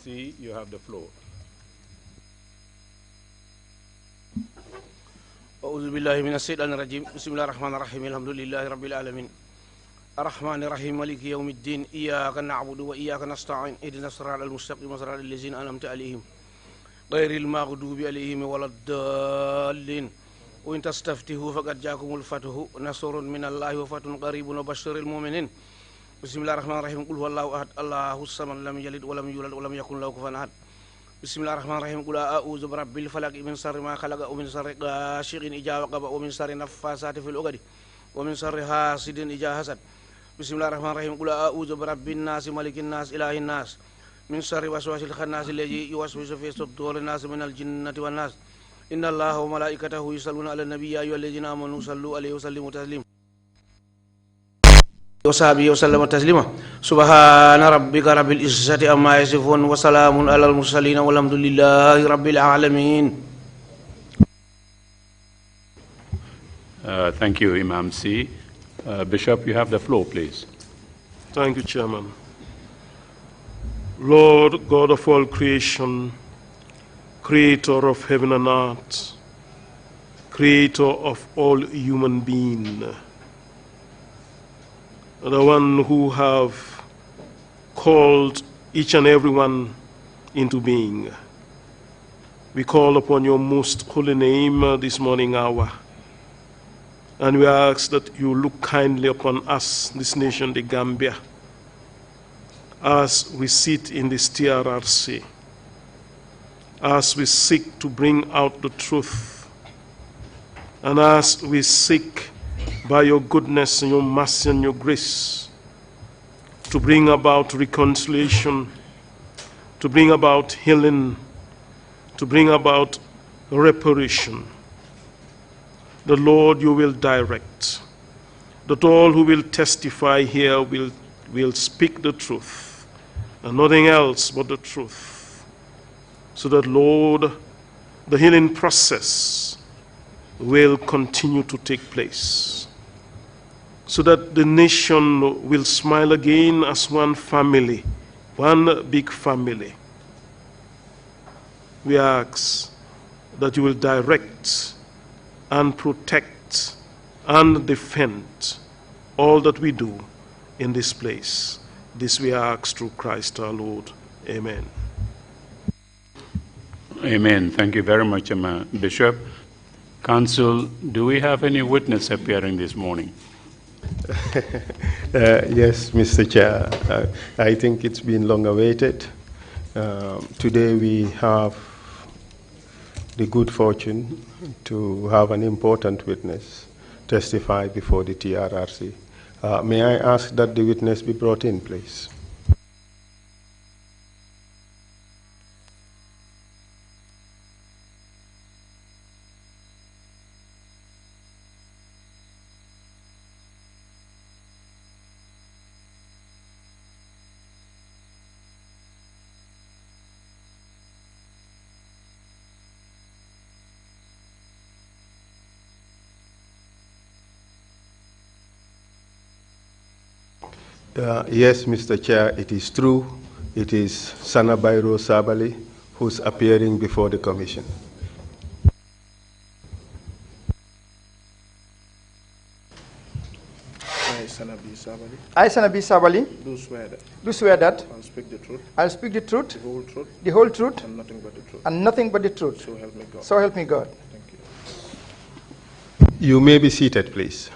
TRRC, you have the floor. أعوذ بالله من الشيطان الرجيم بسم الله الرحمن الرحيم الحمد لله رب العالمين الرحمن الرحيم مالك يوم الدين إياك نعبد وإياك نستعين اهدنا الصراط المستقيم صراط الذين أنعمت عليهم غير المغضوب عليهم ولا الضالين وإن تستفتحوا فقد جاءكم الفتح نصر من الله وفتح قريب وبشر المؤمنين بسم الله الرحمن الرحيم قل هو الله أحد الله الصمد لم يلد ولم يولد ولم يكن له كفوا أحد بسم الله الرحمن الرحيم قل أعوذ برب الفلق من شر ما خلق ومن شر غاسق إذا وقب ومن شر النفاثات في العقد ومن شر حاسد إذا حسد بسم الله الرحمن الرحيم قل أعوذ برب الناس ملك الناس إله الناس من شر وسواس الخناس الذي يوسوس في صدور الناس من الجنة والناس إن الله وملائكته يصلون على النبي يا أيها الذين آمنوا صلوا عليه وسلموا تسليما وصحبه وسلم تسليما سبحان ربك رب العزة عما يصفون وسلام على المرسلين والحمد لله رب العالمين. Thank you, Imam C. Bishop, you have the floor, please. Thank you, Chairman. Lord God of all creation, creator of heaven and earth, creator of all human beings, the one who have called each and every one into being. We call upon your most holy name this morning hour, and we ask that you look kindly upon us, this nation, the Gambia, as we sit in this TRRC, as we seek to bring out the truth, and as we seek by your goodness and your mercy and your grace to bring about reconciliation, to bring about healing, to bring about reparation. The Lord you will direct, that all who will testify here will speak the truth, and nothing else but the truth, so that, Lord, the healing process will continue to take place, so that the nation will smile again as one family, one big family. We ask that you will direct and protect and defend all that we do in this place. This we ask through Christ our Lord. Amen. Amen. Thank you very much, Bishop. Council, do we have any witness appearing this morning? Yes, Mr. Chair. I think it's been long awaited. Today we have the good fortune to have an important witness testify before the TRRC. May I ask that the witness be brought in, please? Yes, Mr. Chair, it is true. It is Sanabairo Sabali who's appearing before the Commission. I, Sanabi Sabali, I, Sanabi Sabali, do swear that I'll speak the truth, I'll speak the truth, the whole truth, and nothing but the truth. and nothing but the truth. So help me God. So help me God. Thank you. You may be seated, please.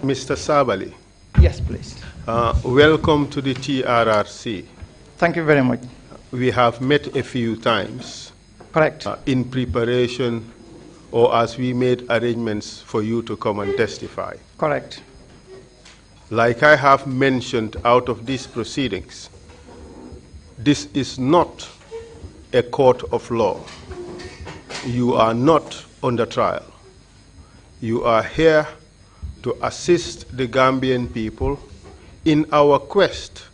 Mr. Sabali, Yes, please. welcome to the TRRC. Thank you very much. We have met a few times Correct. in preparation or as we made arrangements for you to come and testify. Correct. Like I have mentioned out of these proceedings, this is not a court of law. You are not under trial. You are here to assist the Gambian people in our quest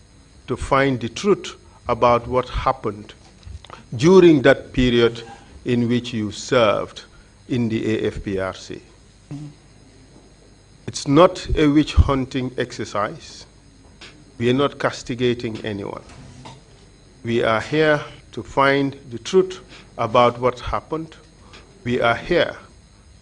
to find the truth about what happened during that period in which you served in the AFPRC. It's not a witch hunting exercise. We are not castigating anyone. We are here to find the truth about what happened. We are here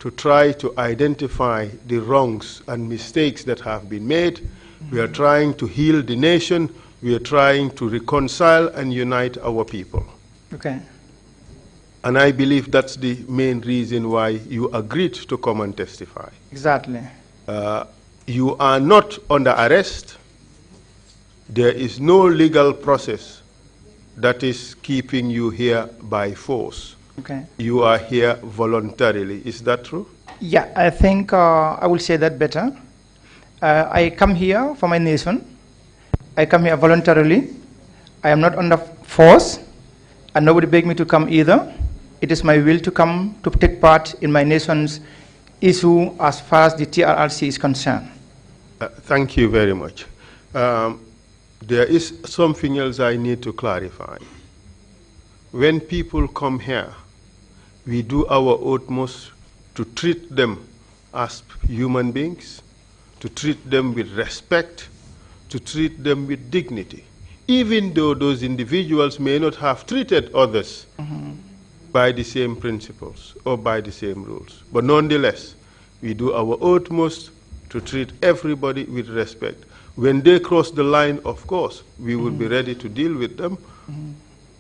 to try to identify the wrongs and mistakes that have been made. We are trying to heal the nation. We are trying to reconcile and unite our people. Okay. And I believe that's the main reason why you agreed to come and testify. Exactly. You are not under arrest. There is no legal process that is keeping you here by force. Okay. You are here voluntarily. Is that true? Yeah, I think I will say that better. I come here for my nation. I come here voluntarily. I am not under force, and nobody begged me to come either. It is my will to come to take part in my nation's issue as far as the TRRC is concerned. Thank you very much. There is something else I need to clarify. When people come here, we do our utmost to treat them as human beings, to treat them with respect, to treat them with dignity, even though those individuals may not have treated others by the same principles or by the same rules. But nonetheless, we do our utmost to treat everybody with respect. When they cross the line, of course, we will be ready to deal with them.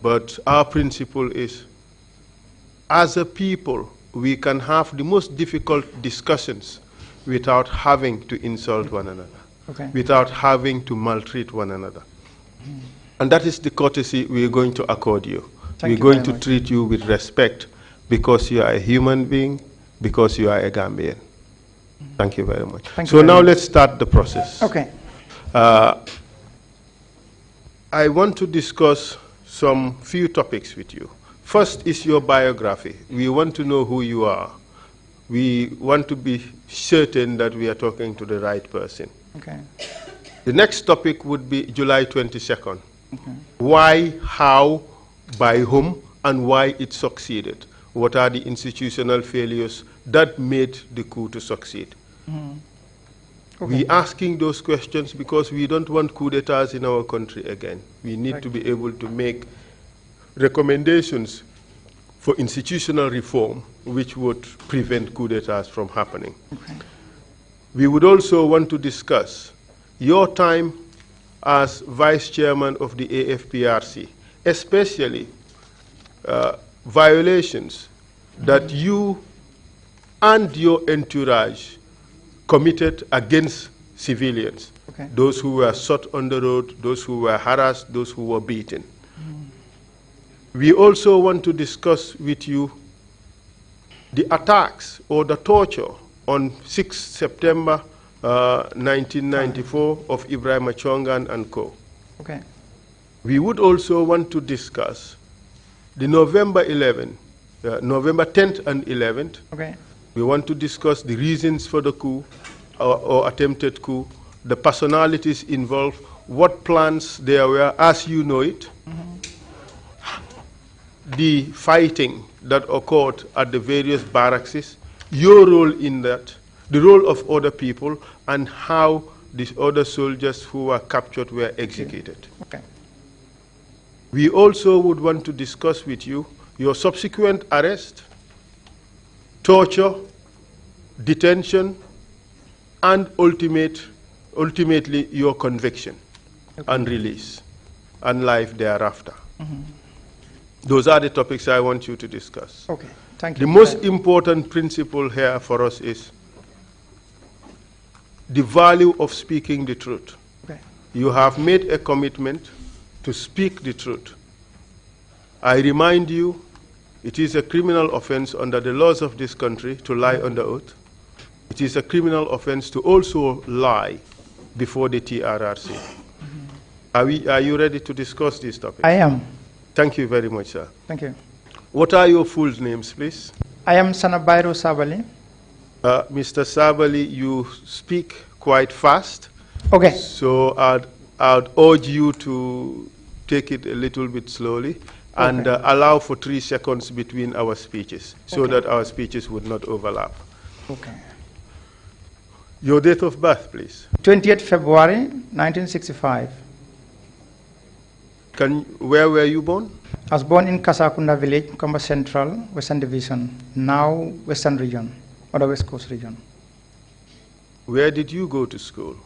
But our principle is, as a people, we can have the most difficult discussions without having to insult one another, without having to maltreat one another. And that is the courtesy we are going to accord you. We're going to treat you with respect because you are a human being, because you are a Gambian. Thank you very much. So now let's start the process. Okay. I want to discuss some few topics with you. First is your biography. We want to know who you are. We want to be certain that we are talking to the right person. Okay. The next topic would be July 22nd. Why, how, by whom, and why it succeeded. What are the institutional failures that made the coup to succeed? We're asking those questions because we don't want coup d'etats in our country again. We need to be able to make recommendations for institutional reform which would prevent coup d'etats from happening. We would also want to discuss your time as vice chairman of the AFPRC, especially violations that you and your entourage committed against civilians, those who were shot on the road, those who were harassed, those who were beaten. We also want to discuss with you the attacks or the torture on 6 September 1994 of Ibrahim Chongan and Co. We would also want to discuss the November 10th and 11th. We want to discuss the reasons for the coup or attempted coup, the personalities involved, what plans there were as you know it, the fighting that occurred at the various barracks, your role in that, the role of other people, and how these other soldiers who were captured were executed. We also would want to discuss with you your subsequent arrest, torture, detention, and ultimately your conviction and release and life thereafter. Those are the topics I want you to discuss. Thank you. The most important principle here for us is the value of speaking the truth. You have made a commitment to speak the truth. I remind you, it is a criminal offense under the laws of this country to lie under oath. It is a criminal offense to also lie before the TRRC. Are you ready to discuss these topics? I am. Thank you very much, sir. Thank you. What are your full names, please? I am Sanabairo Sabali. Mr. Sabali, you speak quite fast. So I'd urge you to take it a little bit slowly and allow for 3 seconds between our speeches so that our speeches would not overlap. Your date of birth, please. 20th February 1965. Where were you born? I was born in Kasakunda village, Comba Central, Western Division, now Western Region, or the West Coast Region. Where did you go to school?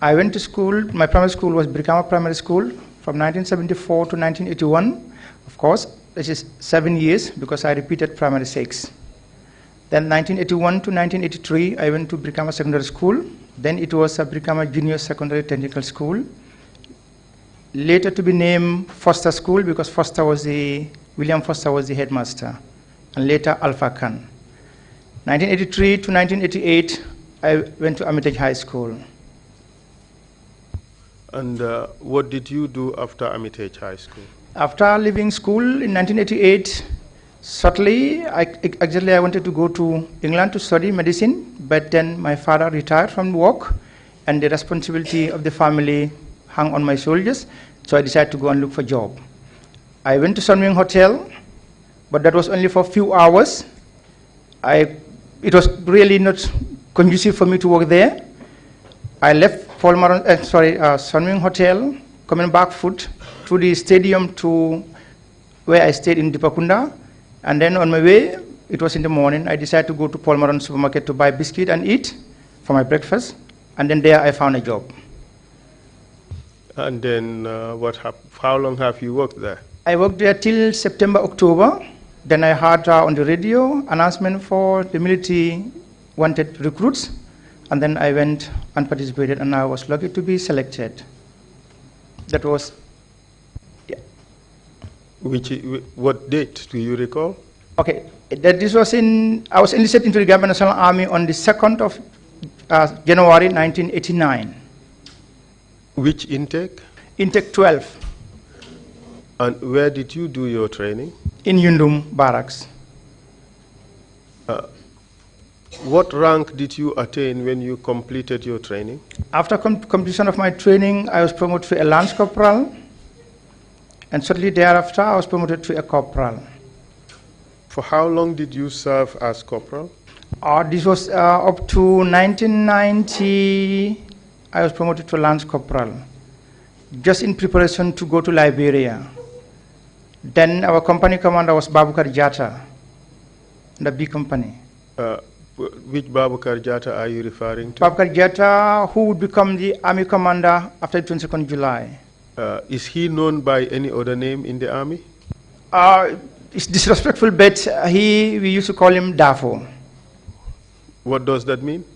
I went to school, my primary school was Brikama Primary School from 1974 to 1981. Of course, this is 7 years because I repeated primary 6. Then 1981 to 1983, I went to Brikama Secondary School. Then it was a Brikama Junior Secondary Technical School. Later to be named Foster School because William Foster was the headmaster. And later Alpha Khan. 1983 to 1988, I went to Armitage High School. And what did you do after Armitage High School? After leaving school in 1988, shortly, I wanted to go to England to study medicine, but then my father retired from work, and the responsibility of the family hung on my shoulders, so I decided to go and look for a job. I went to Sunwing Hotel, but that was only for a few hours. It was really not conducive for me to work there. I left Sunwing Hotel, coming back foot to the stadium to where I stayed in Dipakunda. And then on my way, it was in the morning, I decided to go to Paul Maron supermarket to buy biscuit and eat for my breakfast. And then there I found a job. And then how long have you worked there? I worked there till September, October. Then I heard on the radio announcement for the military wanted recruits. And then I went and participated, and I was lucky to be selected. That was, yeah. What date do you recall? Okay, this was I was enlisted into the Gambia National Army on the 2nd of January 1989. Which intake? Intake 12. And where did you do your training? In Yundum Barracks. What rank did you attain when you completed your training? After completion of my training, I was promoted to a Lance Corporal, and shortly thereafter, I was promoted to a Corporal. For how long did you serve as Corporal? This was up to 1990, I was promoted to Lance Corporal, just in preparation to go to Liberia. Then our company commander was Babukar Jata, the B company. Which Babukar Jata are you referring to? Babukar Jata, who would become the army commander after 22nd July. Is he known by any other name in the army? It's disrespectful, but we used to call him Dafo. What does that mean?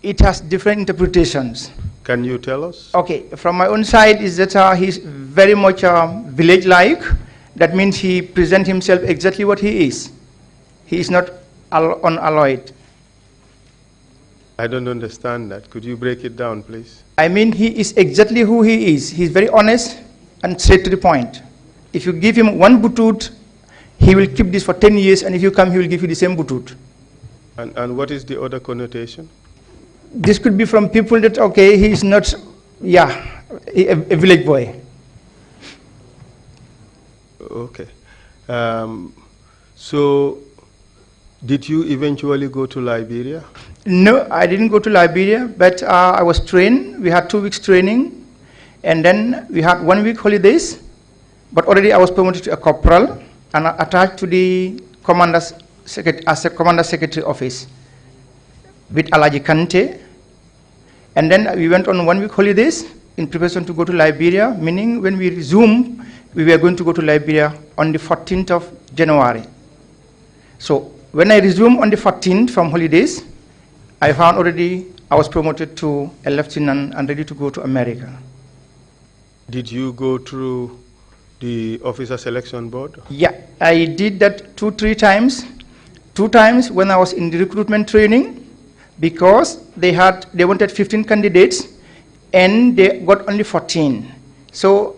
It has different interpretations. Can you tell us? Okay, from my own side is that he's very much village-like. That means he presents himself exactly what he is. He is not unalloyed. I don't understand that. Could you break it down, please? I mean, he is exactly who he is. He's very honest and straight to the point. If you give him one butut, he will keep this for 10 years, and if you come, he will give you the same butut. And what is the other connotation? This could be from people that, okay, he is not, a village boy. Okay. So, did you eventually go to Liberia? No, I didn't go to Liberia, but I was trained. We had 2 weeks training, and then we had 1 week holidays, but already I was promoted to a corporal and attached to the commander's commander secretary office with Alaji Kante. And then we went on 1 week holidays in preparation to go to Liberia, meaning when we resumed, we were going to go to Liberia on the 14th of January. So when I resumed on the 14th from holidays, I found already I was promoted to a lieutenant and ready to go to America. Did you go through the officer selection board? Yeah, I did that 2-3 times. 2 times when I was in the recruitment training, because they wanted 15 candidates and they got only 14. So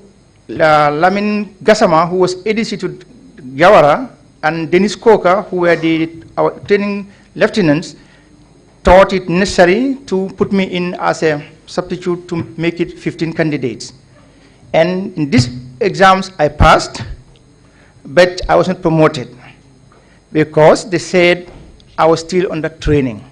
Lamin Gassama, who was ADC to Gawara, and Dennis Coker, who were our training lieutenants, thought it necessary to put me in as a substitute to make it 15 candidates. And in these exams I passed, but I was not promoted because they said I was still under training.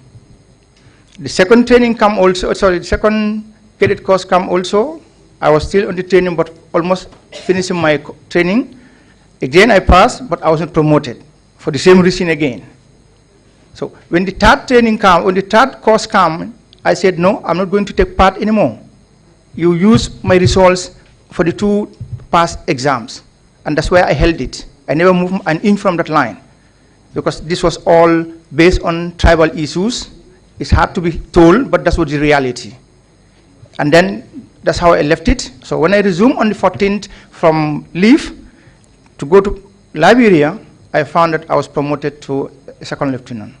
The second training camp also, sorry, the second cadet course camp also, I was still on the training, but almost finishing my training. Again, I passed, but I wasn't promoted for the same reason again. So when the third training came, when the third course came, I said, no, I'm not going to take part anymore. You use my results for the 2 past exams. And that's why I held it. I never moved an inch from that line, because this was all based on tribal issues. It's hard to be told, but that's what the reality. And then that's how I left it. So when I resumed on the 14th from leave to go to Liberia, I found that I was promoted to a second lieutenant.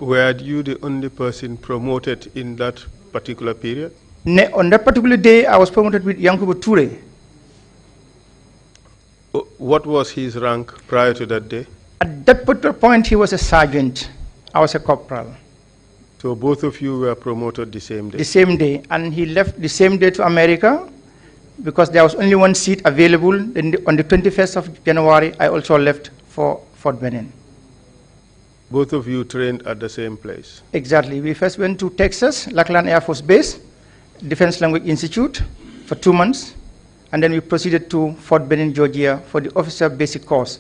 Were you the only person promoted in that particular period? On that particular day, I was promoted with Yankubu Ture. What was his rank prior to that day? At that particular point, he was a sergeant. I was a corporal. So both of you were promoted the same day? The same day. And he left the same day to America because there was only one seat available. On the 21st of January, I also left for Fort Benning. Both of you trained at the same place? Exactly. We first went to Texas, Lackland Air Force Base, Defense Language Institute for 2 months. And then we proceeded to Fort Benning, Georgia for the officer basic course.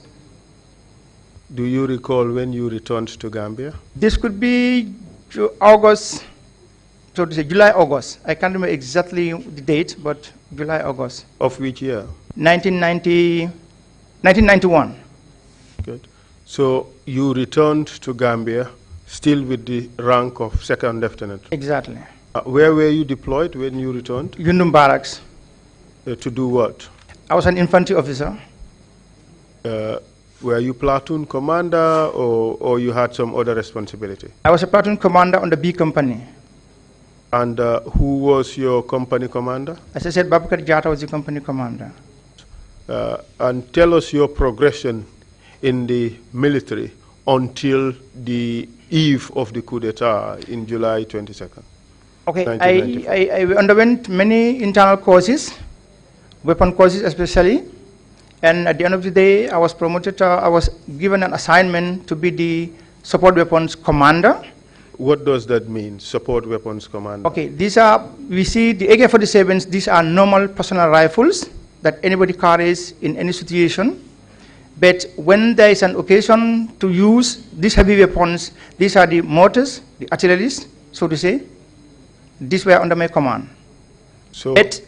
Do you recall when you returned to Gambia? This could be August, so to say July, August. I can't remember exactly the date, but July, August. Of which year? 1991. Good. So you returned to Gambia still with the rank of second lieutenant? Exactly. Where were you deployed when you returned? Yundum Barracks. To do what? I was an infantry officer. Were you platoon commander or you had some other responsibility? I was a platoon commander on the B company. And who was your company commander? As I said, Babakar Jata was the company commander. And tell us your progression in the military until the eve of the coup d'etat in July 22nd. Okay, I underwent many internal courses, weapon courses especially. And at the end of the day, I was promoted, I was given an assignment to be the support weapons commander. What does that mean, support weapons commander? Okay, these are, we see the AK-47s, these are normal personal rifles that anybody carries in any situation. But when there is an occasion to use these heavy weapons, these are the mortars, the artillery, so to say. These were under my command. So but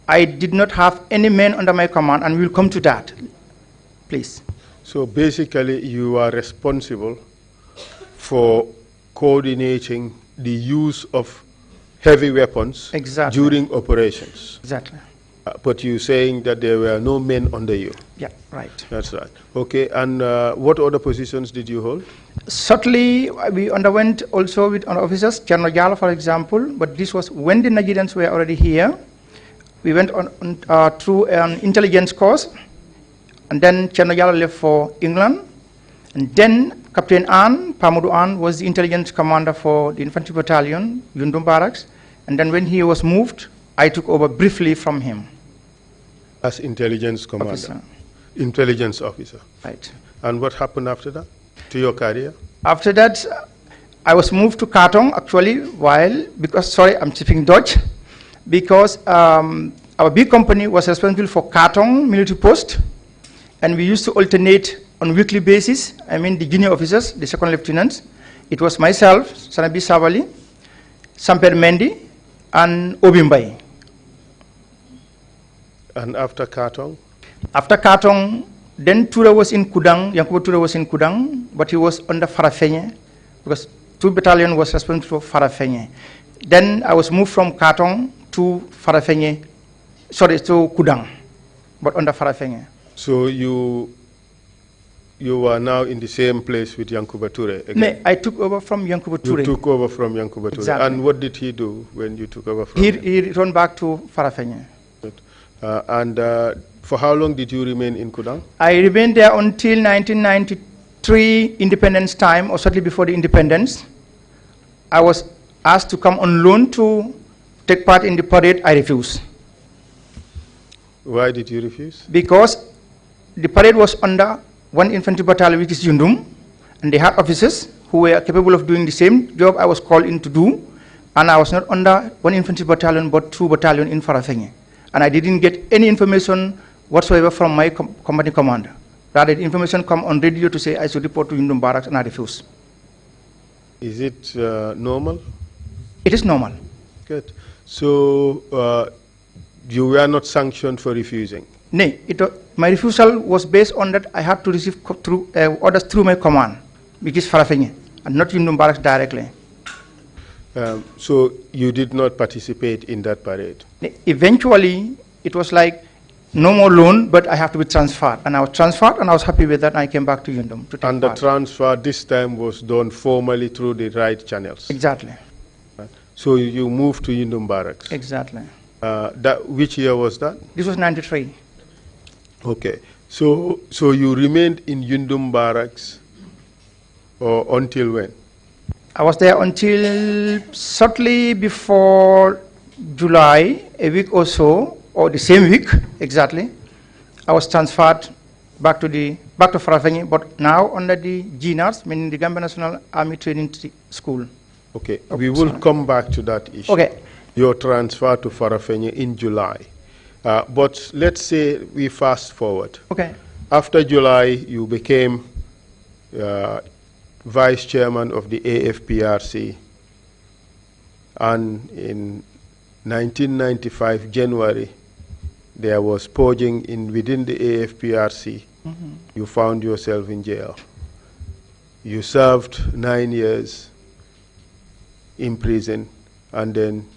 I did not have any men under my command, and we'll come to that, please. So basically, you are responsible for coordinating the use of heavy weapons during operations. Exactly. But you're saying that there were no men under you. Yeah, right. That's right. Okay, and what other positions did you hold? Certainly, we underwent also with our officers, General Jala, for example, but this was when the Nigerians were already here. We went on through an intelligence course, and then General Jala left for England, and then Captain Ann, Pamudu Ann, was the intelligence commander for the infantry battalion, Yundum Barracks, and then when he was moved, I took over briefly from him. As intelligence commander? Officer. Intelligence officer. Right. And what happened after that to your career? After that, I was moved to Katong, actually, because, sorry, I'm speaking Dutch, because our big company was responsible for Katong military post, and we used to alternate on weekly basis. I mean, the junior officers, the second lieutenants. It was myself, Sanabi Savali, Samper Mendy, and Obimbai. And after Katong? After Katong, then Tura was in Kudang, Yankubu Tura was in Kudang, but he was under Farafenye, because 2 battalion was responsible for Farafenye. Then I was moved from Katong to Farafenye, sorry, to Kudang, but under Farafenye. So you are now in the same place with Yankuba Ture again? No, I took over from Yankuba Ture. You took over from Yankuba Ture. Exactly. And what did he do when you took over from him? He returned back to Farafenye. For how long did you remain in Kudang? I remained there until 1993 independence time, or certainly before the independence. I was asked to come on loan to take part in the parade. I refused. Why did you refuse? Because the parade was under one infantry battalion, which is Yundum, and they had officers who were capable of doing the same job I was called in to do. And I was not under 1 infantry battalion, but 2 battalion in Farafenni. And I didn't get any information whatsoever from my company commander. Rather, the information come on radio to say I should report to Yundum Barracks, and I refuse. Is it normal? It is normal. Good. So you were not sanctioned for refusing? Nay, my refusal was based on that I had to receive orders through my command, which is Farafenni, and not Yundum Barracks directly. So you did not participate in that parade? Eventually, it was like no more loan, but I have to be transferred. And I was transferred, and I was happy with that, and I came back to Yundum. And the transfer this time was done formally through the right channels? Exactly. So you moved to Yundum Barracks? Exactly. Which year was that? This was 93. Okay. So you remained in Yundum Barracks until when? I was there until shortly before July, a week or so, or the same week exactly. I was transferred back to Farafenni, but now under the GNARS, meaning the Gambia National Army Training School. Okay, we will come back to that issue. Okay. Your transfer to Farafenni in July. But let's say we fast forward. Okay. After July, you became vice chairman of the AFPRC, and in 1995 January there was purging within the AFPRC. You found yourself in jail. You served 9 years in prison, and then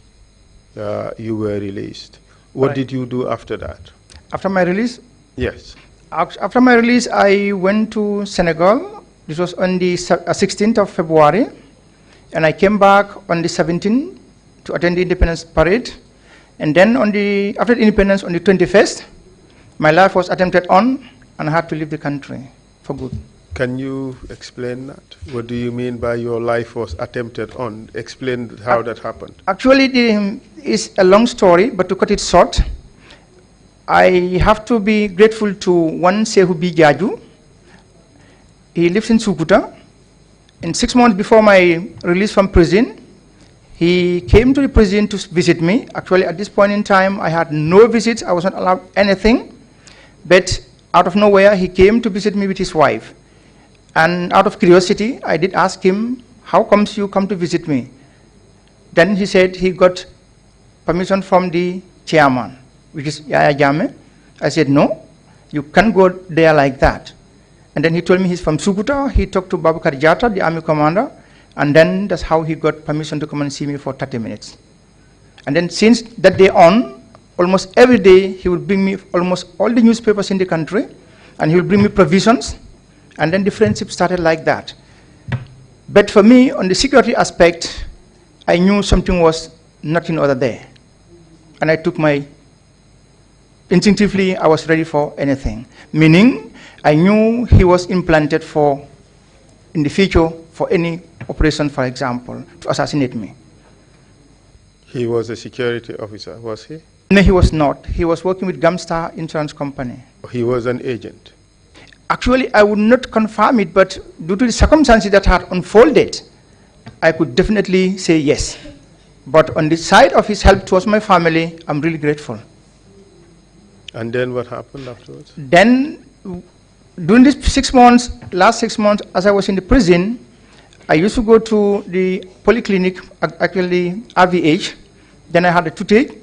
you were released. What did you do after that? After my release? Yes. After my release, I went to Senegal. This was on the 16th of February, and I came back on the 17th to attend the Independence Parade. And then after the Independence, on the 21st, my life was attempted on, and I had to leave the country for good. Can you explain that? What do you mean by your life was attempted on? Explain how that happened. Actually, it's a long story, but to cut it short, I have to be grateful to one Sehu Bijaju. He lives in Sukuta. And 6 months before my release from prison, he came to the prison to visit me. Actually, at this point in time, I had no visits. I was not allowed anything. But out of nowhere, he came to visit me with his wife. And out of curiosity, I did ask him, how comes you come to visit me? Then he said he got permission from the chairman, which is Yaya Jame. I said, no, you can't go there like that. And then he told me he's from Sukuta. He talked to Babakar Jata, the army commander, and then that's how he got permission to come and see me for 30 minutes. And then since that day on, almost every day, he would bring me almost all the newspapers in the country, and he would bring me provisions, and then the friendship started like that. But for me, on the security aspect, I knew something was not in order there. And I took instinctively, I was ready for anything. Meaning, I knew he was implanted in the future, for any operation, for example, to assassinate me. He was a security officer, was he? No, he was not. He was working with Gamstar Insurance Company. He was an agent? Actually, I would not confirm it, but due to the circumstances that had unfolded, I could definitely say yes. But on the side of his help towards my family, I'm really grateful. And then what happened afterwards? Then, during these last 6 months, as I was in the prison, I used to go to the polyclinic, actually RVH. Then I had a toothache.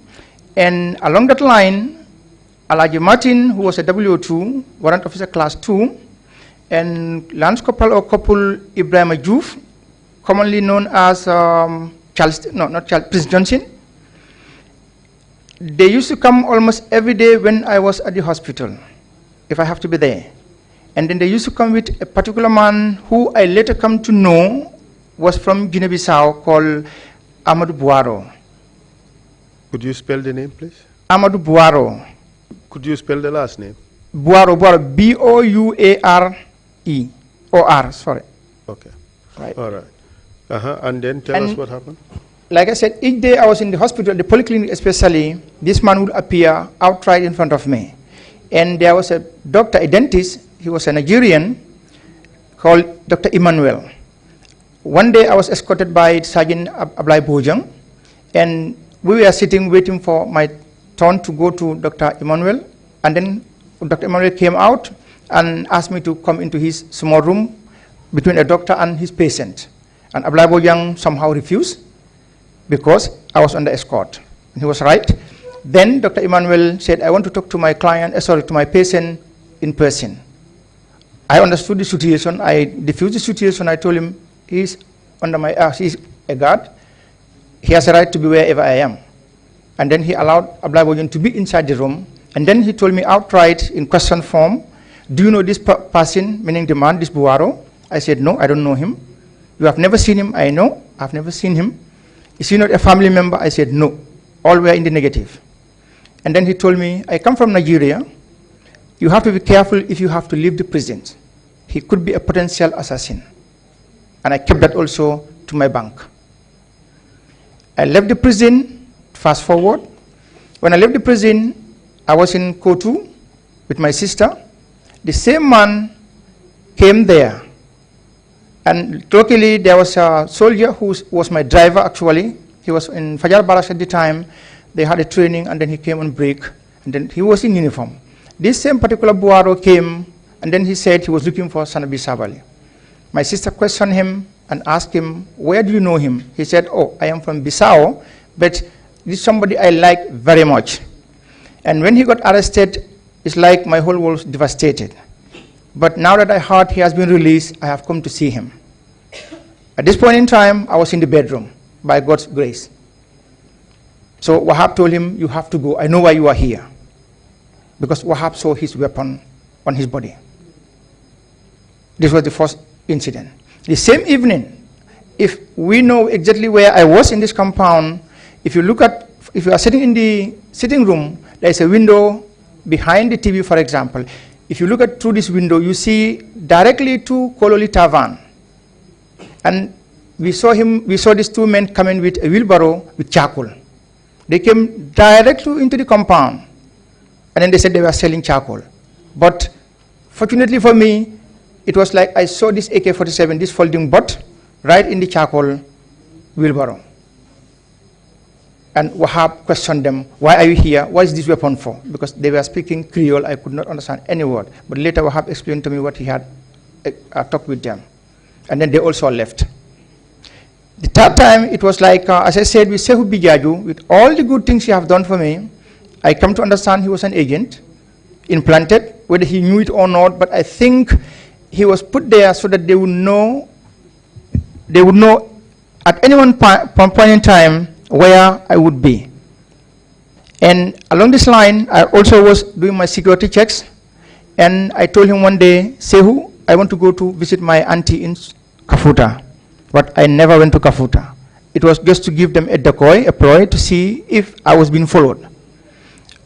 And along that line, Alaji Martin, who was a WO2, Warrant Officer Class 2, and Lance Corporal or Corporal Ibrahim Ajouf, commonly known as Prince Johnson. They used to come almost every day when I was at the hospital, if I have to be there. And then they used to come with a particular man who I later come to know was from Guinea-Bissau, called Amadou Buaro. Could you spell the name, please? Amadou Buaro. Could you spell the last name? Buaro, B-O-U-A-R-E. O-R, sorry. Okay. Right. All right. And then tell us what happened. Like I said, each day I was in the hospital, the polyclinic especially, this man would appear outright in front of me. And there was a doctor, a dentist, he was a Nigerian, called Dr. Emmanuel. One day I was escorted by Sergeant Ablai Bojang, And we were sitting waiting for my turn to go to Dr. Emmanuel. And then Dr. Emmanuel came out and asked me to come into his small room between a doctor and his patient. And Abdullah Bojang somehow refused because I was under escort. And he was right. Then Dr. Emmanuel said, I want to talk to my client, to my patient in person. I understood the situation. I diffused the situation. I told him, he's he's a guard. He has a right to be wherever I am. And then he allowed Abdullah Bojang to be inside the room. And then he told me outright in question form, do you know this person, meaning the man, this Buaro? I said, no, I don't know him. You have never seen him? I know, I've never seen him. Is he not a family member? I said, no. All were in the negative. And then he told me, I come from Nigeria. You have to be careful if you have to leave the prison. He could be a potential assassin. And I kept that also to my bank. I left the prison, fast forward. When I left the prison, I was in Coup with my sister. The same man came there. And luckily, there was a soldier who was my driver, actually. He was in Fajar Barracks at the time. They had a training, and then he came on break. And then he was in uniform. This same particular Buaro came, and then he said he was looking for Sanabi Sabali. My sister questioned him and asked him, where do you know him? He said, oh, I am from Bissau, but this is somebody I like very much. And when he got arrested, it's like my whole world was devastated. But now that I heard he has been released, I have come to see him. At this point in time, I was in the bedroom, by God's grace. So Wahab told him, you have to go. I know why you are here. Because Wahab saw his weapon on his body. This was the first incident. The same evening, if we know exactly where I was in this compound, if you are sitting in the sitting room, there is a window behind the TV, for example. If you look at through this window, you see directly to Kololi Tavan. And we saw these two men coming with a wheelbarrow with charcoal. They came directly into the compound. And then they said they were selling charcoal. But fortunately for me, it was like I saw this AK-47, this folding butt, right in the charcoal wheelbarrow. And Wahab questioned them, why are you here? What is this weapon for? Because they were speaking Creole, I could not understand any word. But later Wahab explained to me what he had talked with them. And then they also left. The third time, it was like, as I said, with Sehu Bijaju, with all the good things he have done for me, I come to understand he was an agent, implanted, whether he knew it or not, but I think he was put there so that they would know at any one point in time where I would be. And along this line, I also was doing my security checks, and I told him one day, Sehu, I want to go to visit my auntie in Kafuta. But I never went to Kafuta. It was just to give them a decoy, a ploy, to see if I was being followed.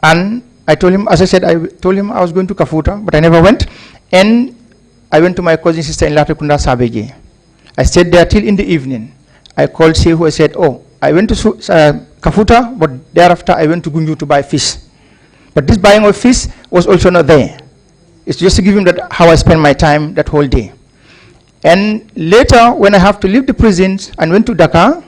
And I told him, as I said, I told him I was going to Kafuta, but I never went. And I went to my cousin sister in Latrikunda Sabeji. I stayed there till in the evening. I called Sehu, I said, oh, I went to Kafuta, but thereafter I went to Gunju to buy fish. But this buying of fish was also not there. It's just to give him that how I spent my time that whole day. And later, when I have to leave the prisons and went to Dakar,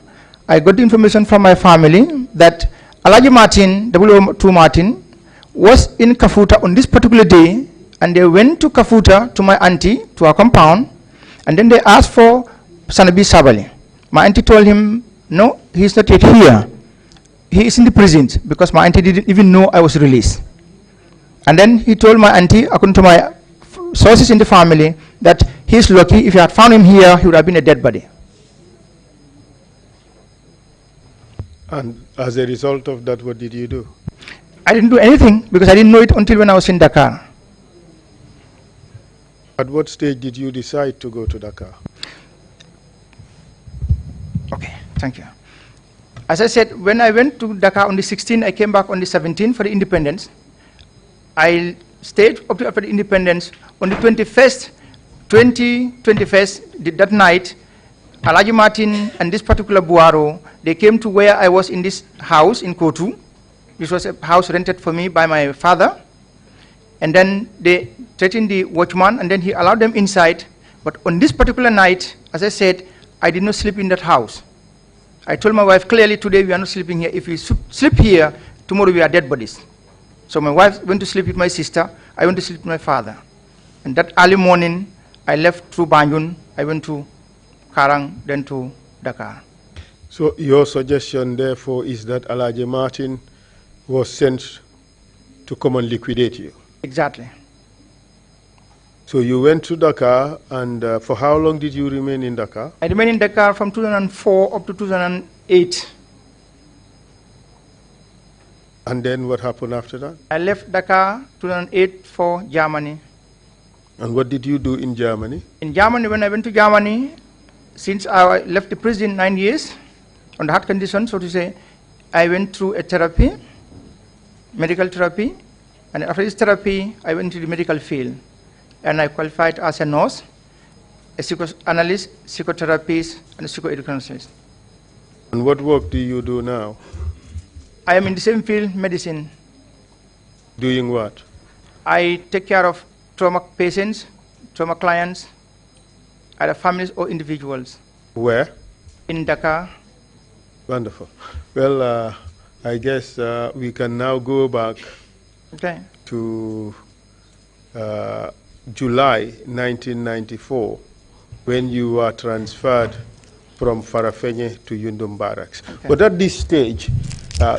I got the information from my family that Alaji Martin, W2 Martin, was in Kafuta on this particular day, and they went to Kafuta to my auntie, to her compound, and then they asked for Sanabi Sabali. My auntie told him, no, he's not yet here. He is in the prisons, because my auntie didn't even know I was released. And then he told my auntie, according to my sources in the family, that he's lucky. If you had found him here, he would have been a dead body. And as a result of that, what did you do? I didn't do anything because I didn't know it until when I was in Dakar. At what stage did you decide to go to Dakar? Okay, thank you. As I said, when I went to Dakar on the 16th, I came back on the 17th for the independence. I stayed up to after the independence. On the 21st, that night, Alaji Martin and this particular Buaro, they came to where I was in this house in Kotu. This was a house rented for me by my father. And then they threatened the watchman, and then he allowed them inside. But on this particular night, as I said, I did not sleep in that house. I told my wife clearly, today we are not sleeping here. If we sleep here, tomorrow we are dead bodies. So my wife went to sleep with my sister. I went to sleep with my father. And that early morning, I left through Banjul. I went to Karang, then to Dakar. So your suggestion, therefore, is that Alaji Martin was sent to come and liquidate you? Exactly. So you went to Dakar, and for how long did you remain in Dakar? I remained in Dakar from 2004 up to 2008. And then what happened after that? I left Dakar 2008 for Germany. And what did you do in Germany? In Germany, when I went to Germany, since I left the prison 9 years, on the heart condition, so to say, I went through a therapy, medical therapy, and after this therapy, I went to the medical field. And I qualified as a nurse, a psychoanalyst, psychotherapist, and a psychoeducationist. And what work do you do now? I am in the same field, medicine. Doing what? I take care of trauma patients, trauma clients, either families or individuals. Where? In Dakar. Wonderful. Well, I guess we can now go back to July 1994, when you were transferred from Farafenye to Yundum Barracks. Okay. But at this stage,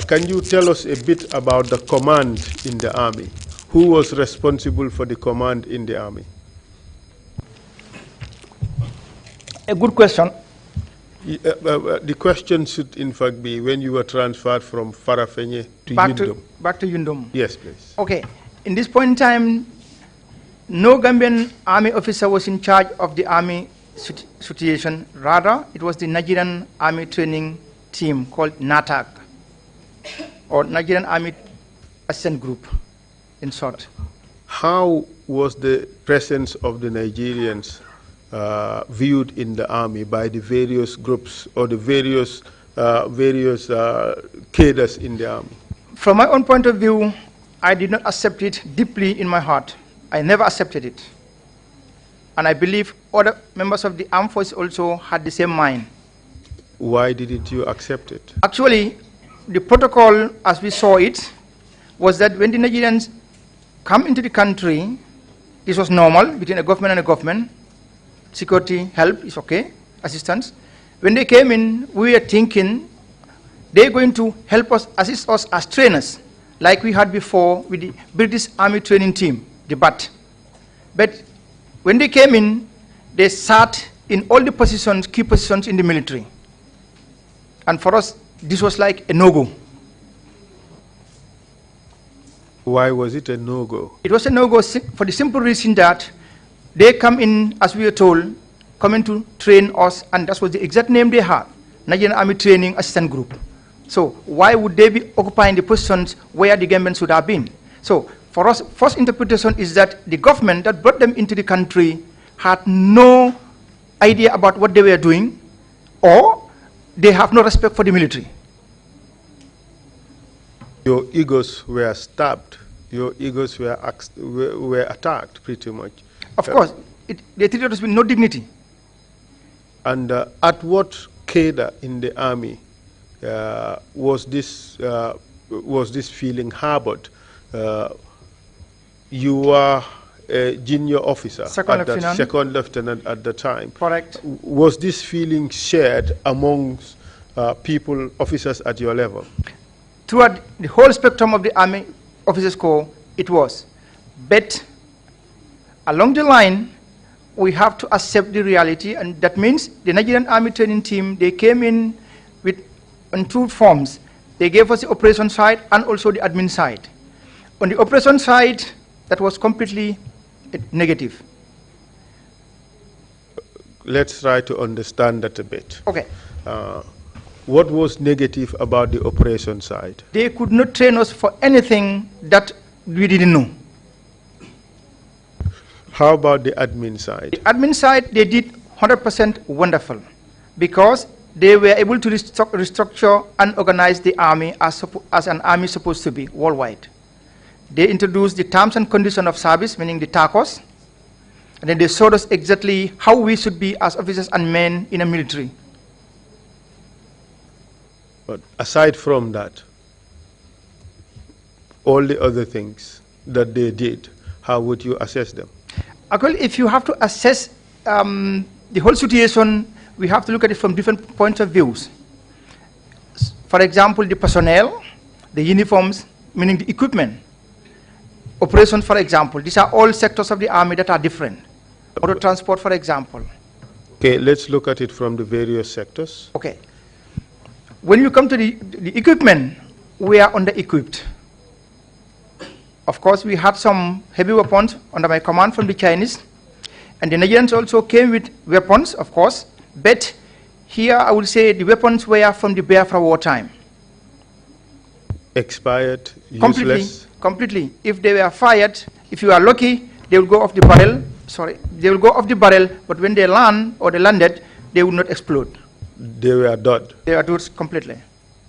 can you tell us a bit about the command in the army? Who was responsible for the command in the army? A good question. The question should in fact be when you were transferred from Farafenye to Yundum. Back to Yundum. Yes, please. Okay. In this point in time, no Gambian army officer was in charge of the army situation. Rather, it was the Nigerian Army Training Team called NATAG, or Nigerian Army Assistant Group, in short. How was the presence of the Nigerians viewed in the army by the various groups or the various cadres in the army? From my own point of view, I did not accept it deeply in my heart. I never accepted it. And I believe other members of the armed forces also had the same mind. Why didn't you accept it? Actually, the protocol, as we saw it, was that when the Nigerians come into the country, this was normal between a government and a government. Security help is okay, assistance. When they came in, we were thinking they're going to help us, assist us as trainers, like we had before with the British Army Training Team, the BAT. But when they came in, they sat in all the positions, key positions in the military. And for us, this was like a no-go. Why was it a no-go? It was a no-go for the simple reason that they come in, as we were told, coming to train us, and that was the exact name they had, Nigerian Army Training Assistant Group. So why would they be occupying the positions where the Gambians should have been? So for us, first interpretation is that the government that brought them into the country had no idea about what they were doing, or they have no respect for the military. Your egos were stabbed. Your egos were attacked, pretty much. Of course, they treated us with no dignity. And at what cadre in the army was this feeling harbored? You were a junior officer, second lieutenant at the time. Correct. Was this feeling shared amongst people, officers at your level? Throughout the whole spectrum of the Army Officers Corps, it was. But along the line, we have to accept the reality, and that means the Nigerian Army Training Team, they came in on two forms. They gave us the operation side and also the admin side. On the operation side, that was completely negative. Let's try to understand that a bit. Okay. What was negative about the operation side? They could not train us for anything that we didn't know. How about the admin side? The admin side, they did 100% wonderful, because they were able to restructure and organize the army as an army supposed to be worldwide. They introduced the terms and conditions of service, meaning the TACOS, and then they showed us exactly how we should be as officers and men in a military. But aside from that, all the other things that they did, how would you assess them? Actually, if you have to assess the whole situation, we have to look at it from different points of views. For example, the personnel, the uniforms, meaning the equipment, operations, for example. These are all sectors of the army that are different. Auto transport, for example. Okay, let's look at it from the various sectors. Okay. When you come to the equipment, we are under-equipped. Of course, we had some heavy weapons under my command from the Chinese, and the Nigerians also came with weapons, of course, but here I would say the weapons were from the Biafra wartime. Expired, useless? Completely. If they were fired, if you are lucky, they will go off the barrel. Sorry, they will go off the barrel, but when they land or they landed, they will not explode. They were dead? They are dead completely.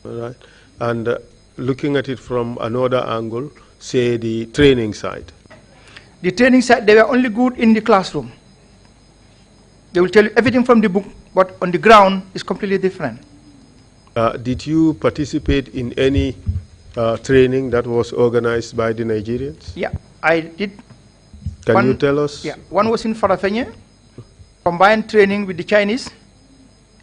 All right. And looking at it from another angle, say the training side. The training side, they were only good in the classroom. They will tell you everything from the book, but on the ground is completely different. Did you participate in any training that was organized by the Nigerians? Yeah, I did. Can you tell us? Yeah, one was in Farafenye, combined training with the Chinese.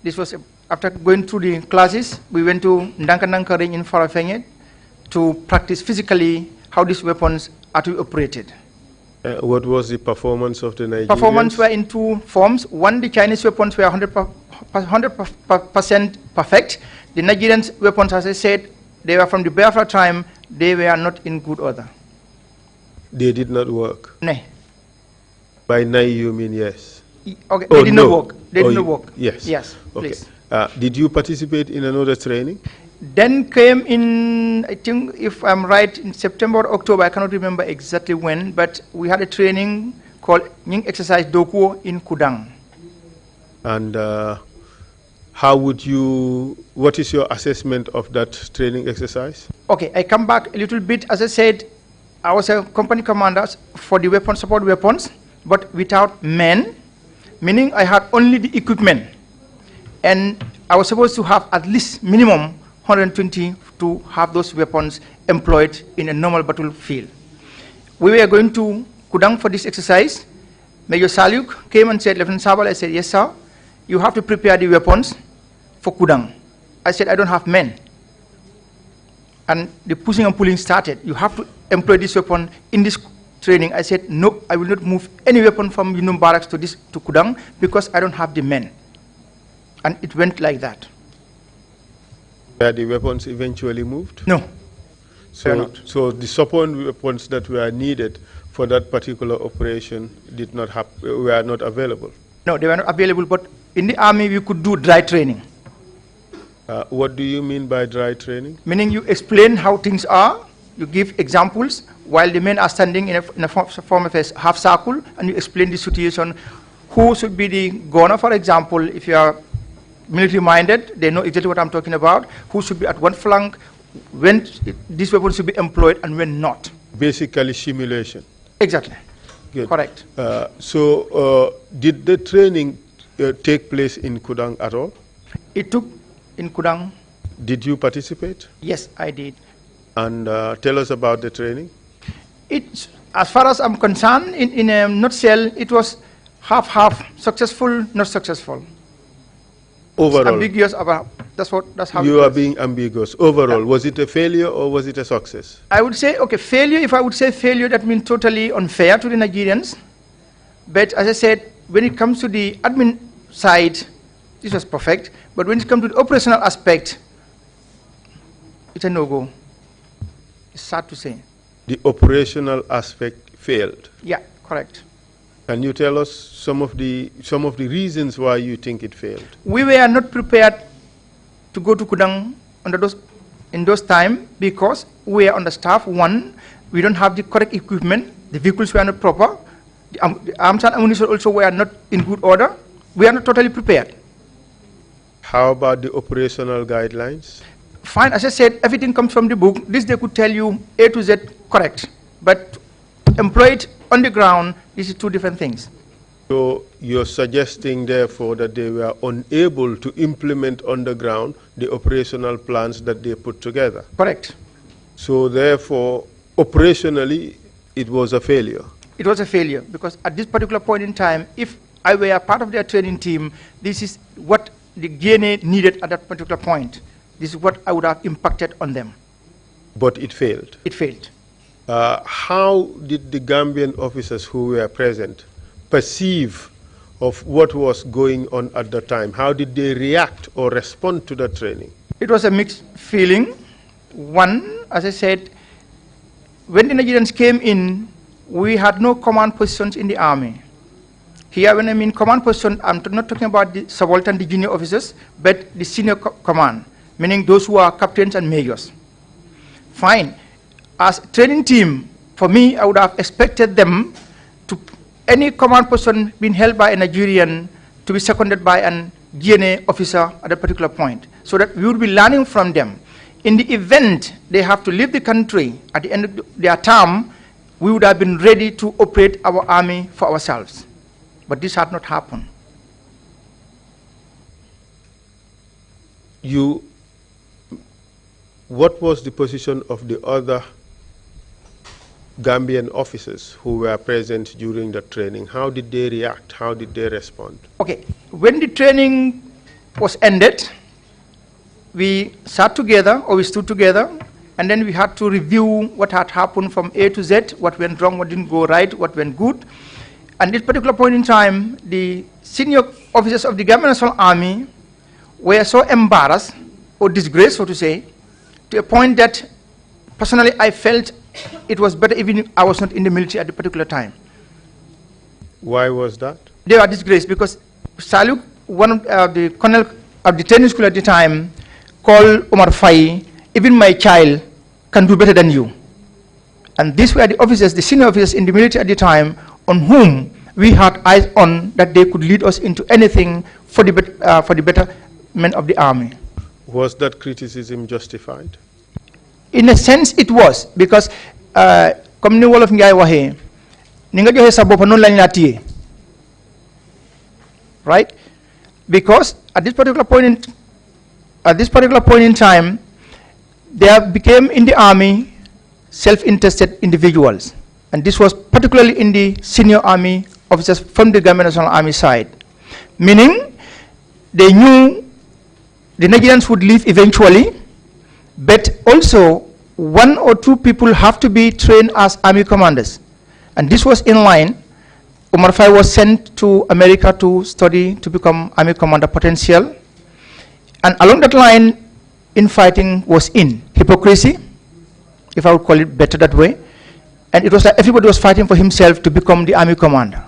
This was after going through the classes. We went to Ndankandanka range in Farafenye to practice physically how these weapons are to be operated. What was the performance of the Nigerians? Performance were in two forms. One, the Chinese weapons were 100% perfect. The Nigerian weapons, as I said, they were from the Biafra time. They were not in good order. They did not work? No. By nay, you mean yes? Okay, oh, they did no. not work. They did not work. Yes. Yes, okay. please. Did you participate in another training? Then came in, I think, if I'm right, in September or October, I cannot remember exactly when, but we had a training called Nying Exercise Dokuo in Kudang. And what is your assessment of that training exercise? Okay, I come back a little bit. As I said, I was a company commander for the weapon support weapons, but without men, meaning I had only the equipment. And I was supposed to have at least minimum 120 to have those weapons employed in a normal battlefield. We were going to Kudang for this exercise. Major Saluk came and said, Lieutenant Sabal, I said, yes, sir, you have to prepare the weapons for Kudang. I said, I don't have men. And the pushing and pulling started. You have to employ this weapon in this training. I said, no, I will not move any weapon from Unum Barracks to Kudang because I don't have the men. And it went like that. Were the weapons eventually moved? No. So the support weapons that were needed for that particular operation were not available? No, they were not available, but in the army we could do dry training. What do you mean by dry training? Meaning you explain how things are, you give examples while the men are standing in a form of a half circle, and you explain the situation. Who should be the gunner, for example, if you are military minded, they know exactly what I'm talking about. Who should be at one flank, when this weapon should be employed and when not. Basically simulation. Exactly. Good. Correct. Did the training take place in Kudang at all? It took in Kudang. Did you participate? Yes, I did. And tell us about the training. As far as I'm concerned, in a nutshell, it was half-half, successful, not successful. Overall. It's ambiguous about, that's how you are being ambiguous. Overall, yeah. Was it a failure or was it a success? I would say, okay, failure, if I would say failure, that means totally unfair to the Nigerians. But as I said, when it comes to the admin side, this was perfect. But when it comes to the operational aspect, it's a no-go. It's sad to say. The operational aspect failed? Yeah, correct. Can you tell us some of the reasons why you think it failed? We were not prepared to go to Kudang in those times because we are understaffed. One, we don't have the correct equipment. The vehicles were not proper. The arms and ammunition also were not in good order. We are not totally prepared. How about the operational guidelines? Fine, as I said, everything comes from the book. This they could tell you A to Z correct. But employed on the ground, this is two different things. So you're suggesting, therefore, that they were unable to implement on the ground the operational plans that they put together. Correct. So therefore, operationally, it was a failure. It was a failure because at this particular point in time, if I were a part of their training team, this is what the GNA needed at that particular point. This is what I would have impacted on them. But it failed. It failed. How did the Gambian officers who were present perceive of what was going on at the time? How did they react or respond to the training? It was a mixed feeling. One, as I said, when the Nigerians came in, we had no command positions in the army. Here, when I mean command position, I'm not talking about the subaltern, the junior officers, but the senior command, meaning those who are captains and majors. Fine. As a training team, for me, I would have expected them to, any command position being held by a Nigerian, to be seconded by an GNA officer at a particular point, so that we would be learning from them. In the event they have to leave the country at the end of their term, we would have been ready to operate our army for ourselves. But this had not happened. What was the position of the other Gambian officers who were present during the training? How did they react? How did they respond? Okay, when the training was ended, we sat together, or we stood together, and then we had to review what had happened from A to Z, what went wrong, what didn't go right, what went good. At this particular point in time, the senior officers of the Gambian National Army were so embarrassed, or disgraced, so to say, to a point that personally I felt it was better even if I was not in the military at the particular time. Why was that? They were disgraced because Saluk, one of the colonel of the training school at the time, called Omar Faye, even my child can do better than you. And these were the officers, the senior officers in the military at the time, on whom we had eyes on, that they could lead us into anything for the betterment of the army. Was that criticism justified? In a sense, it was, because comme ni wolof ngay waxe ni nga joxe sa bop non lañ la tiyé, right? Because at this particular point in time, there became in the army self-interested individuals, and this was particularly in the senior army officers from the Gambian National Army side, meaning they knew the Nigerians would leave eventually, but also 1 or 2 people have to be trained as army commanders. And this was in line. Omar Faye was sent to America to study to become army commander potential. And along that line, infighting was in. Hypocrisy, if I would call it better that way. And it was like everybody was fighting for himself to become the army commander.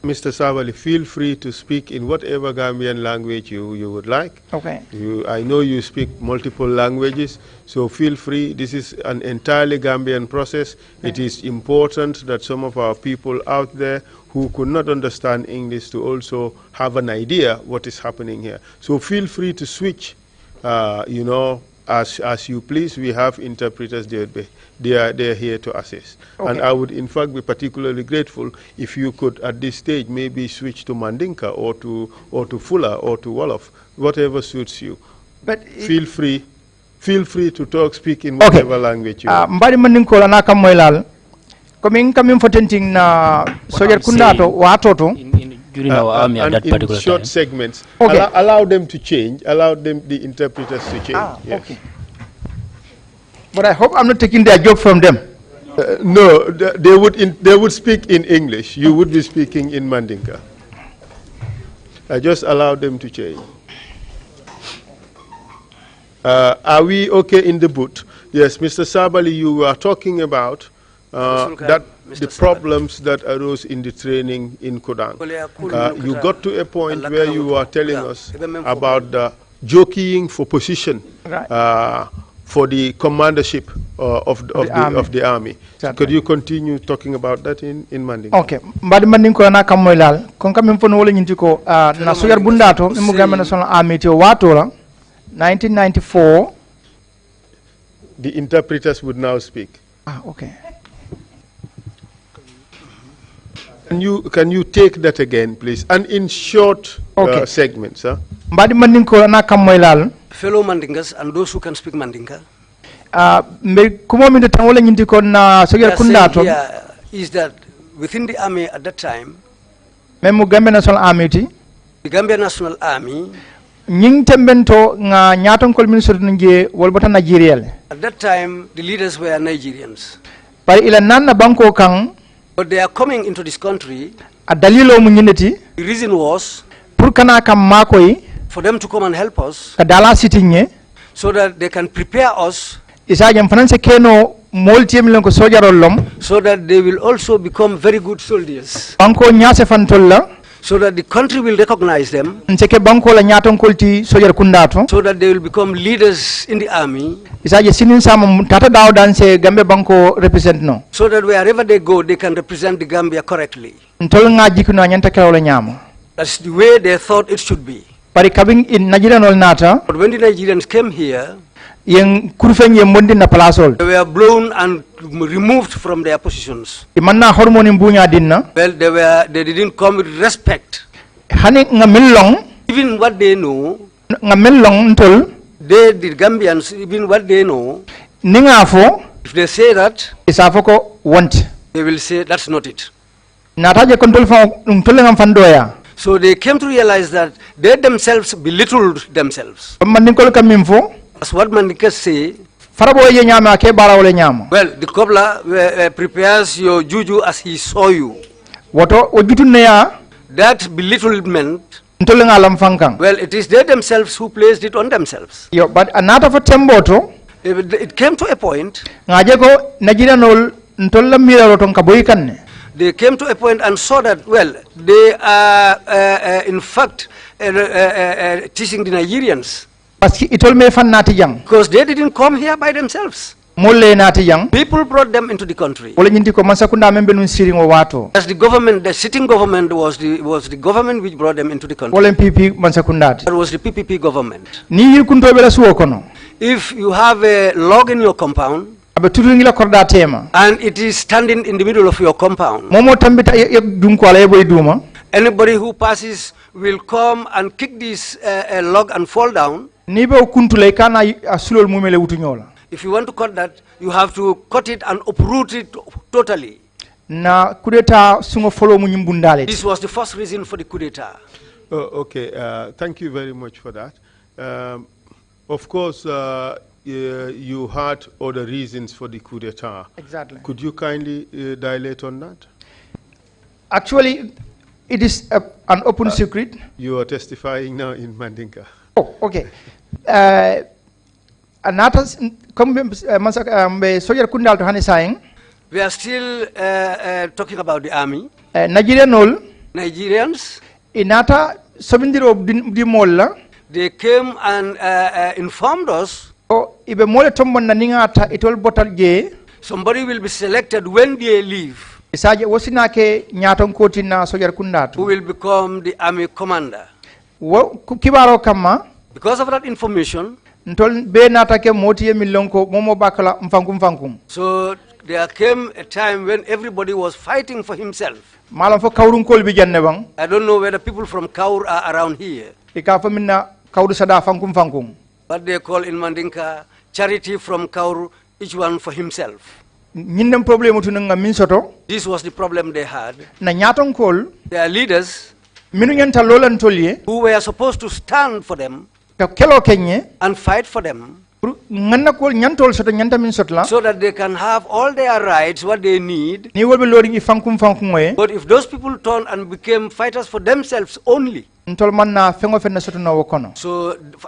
Mr. Savali, feel free to speak in whatever Gambian language you would like. Okay. I know you speak multiple languages, so feel free. This is an entirely Gambian process. Okay. It is important that some of our people out there who could not understand English to also have an idea what is happening here. So feel free to switch, as you please. We have interpreters, they are here to assist. Okay. And I would in fact be particularly grateful if you could at this stage maybe switch to Mandinka or to Fula or to Wolof, whatever suits you. But feel free to speak in whatever language you want. Mbadi Mandinko la nakam moilal. Coming for tenting na sojar kundato watoto. During our army at that particular in short time. segments. Okay. Allow them to change. Allow the interpreters to change. Yes. Okay. But I hope I'm not taking their job from them. No, they would speak in English. You would be speaking in Mandinka. I just allow them to change. Are we okay in the booth? Yes, Mr. Sabali, you were talking about the problems that arose in the training in Kudang. You got to a point where you were telling us about the jockeying for position. Right. For the commandership of the army. Exactly. Could you continue talking about that in Mandinka? Okay. Mbadi Mandinko na kamoilal. Konka mimfono wole nyintiko na sojar bundato mimu Gambian National Army to watola 1994. The interpreters would now speak. Okay. Can you take that again, please, and in short Okay. segments, huh? Mbadi mandinko na kamoylal. Fellow Mandinkas and those who can speak Mandinka. Me kumo mi tan wala nyindi ko na What we soger are kunda saying to. here is that within the army at that time, Memu Gambia National Army ti. the Gambia National Army, Nying tembento nga nyaton kol minister nje wolbota Nigeria. at that time, the leaders were Nigerians. Par ila nan na banko kang But they are coming into this country. a dalilo mu nyindeti The reason was pour kana kam makoy for them to come and help us ka dala sitinye so that they can prepare us, isa jam fananse keno moltiem len ko sojarol lom so that they will also become very good soldiers, banko nyase fantolla so that the country will recognize them, nseke banko la nyaton kolti sojar kundato so that they will become leaders in the army, isa je sinin sama tata daw dan se gambe banko represent no so that wherever they go, they can represent the Gambia correctly. ntol ngaji kuno nyanta kawla nyama That's the way they thought it should be. pari kabing in Nigeria nol nata But when the Nigerians came here, yen kurfen ye mondi na plasol they were blown and removed from their positions. imanna hormone mbunya dinna Well, they didn't come with respect. hani nga millong Even what they know, nga millong ntol the Gambians, even what they know, ninga fo if they say that, isa foko want they will say that's not it. nataje kontrol fa ntol ngam fandoya So they came to realize that they themselves belittled themselves. mandin kol kamim fo That's what Mandikas say. farabo ye nyama ke bara wala nyama Well, the cobbler prepares your juju as he saw you. woto o jutunne ya That belittlement, ntol ngalam fankang well, it is they themselves who placed it on themselves. yo but anata fo temboto It came to a point, ngaje ko Nigeria nol ntol la miralo ton ka boy kanne they came to a point and saw that, well, they are in fact teaching the Nigerians, parce que itol me fan nati jang because they didn't come here by themselves. molle nati jang People brought them into the country. wala nyinti ko masakunda membe nun siringo wato As the government, the sitting government was the government which brought them into the country. wala PP masakundati That was the PPP government. ni yirkunto bela suwo kono If you have a log in your compound abe turungila korda tema and it is standing in the middle of your compound, momo tambita ye dunko ala ye boy duma anybody who passes will come and kick this log and fall down. ni be kuntule kana asulol mumele wutu nyola If you want to cut that, you have to cut it and uproot it totally. na kudeta sungo folo mu nyimbundale This was the first reason for the coup d'etat. Okay, thank you very much for that. Of course, you had other reasons for the coup d'etat. exactly Could you kindly dilate on that? actually it is an open secret You are testifying now in Mandinka. oh okay anata comme be sojar kundal to hani saying We are still talking about the army. Nigeria nol Nigerians, inata sobindiro di molla they came and informed us o ibe mole tombon na ningata itol botal je somebody will be selected when they leave, isaje wosina ke nyaton kotina sojar who kundatu will become the army commander. wo kibaro kama Because of that information, ntol be nata ke moti ye millonko momo bakala mfankum so there came a time when everybody was fighting for himself. malam fo kawrun kol bi janne bang I don't know whether people from Kaur are around here. ika fa minna kawru sada fankum What they call in Mandinka, charity from Kaur, each one for himself. ñinnem problème tu nga min soto This was the problem they had. na nyaton kol Their leaders, minu ñanta lolan tolye who were supposed to stand for them ka kelo kenye and fight for them, pour nganna kol ñantol soto ñanta min sotla so that they can have all their rights, what they need. ni wolbe lori fankum ngoye But if those people turned and became fighters for themselves only, ntol manna fengo fenna soto no wokono so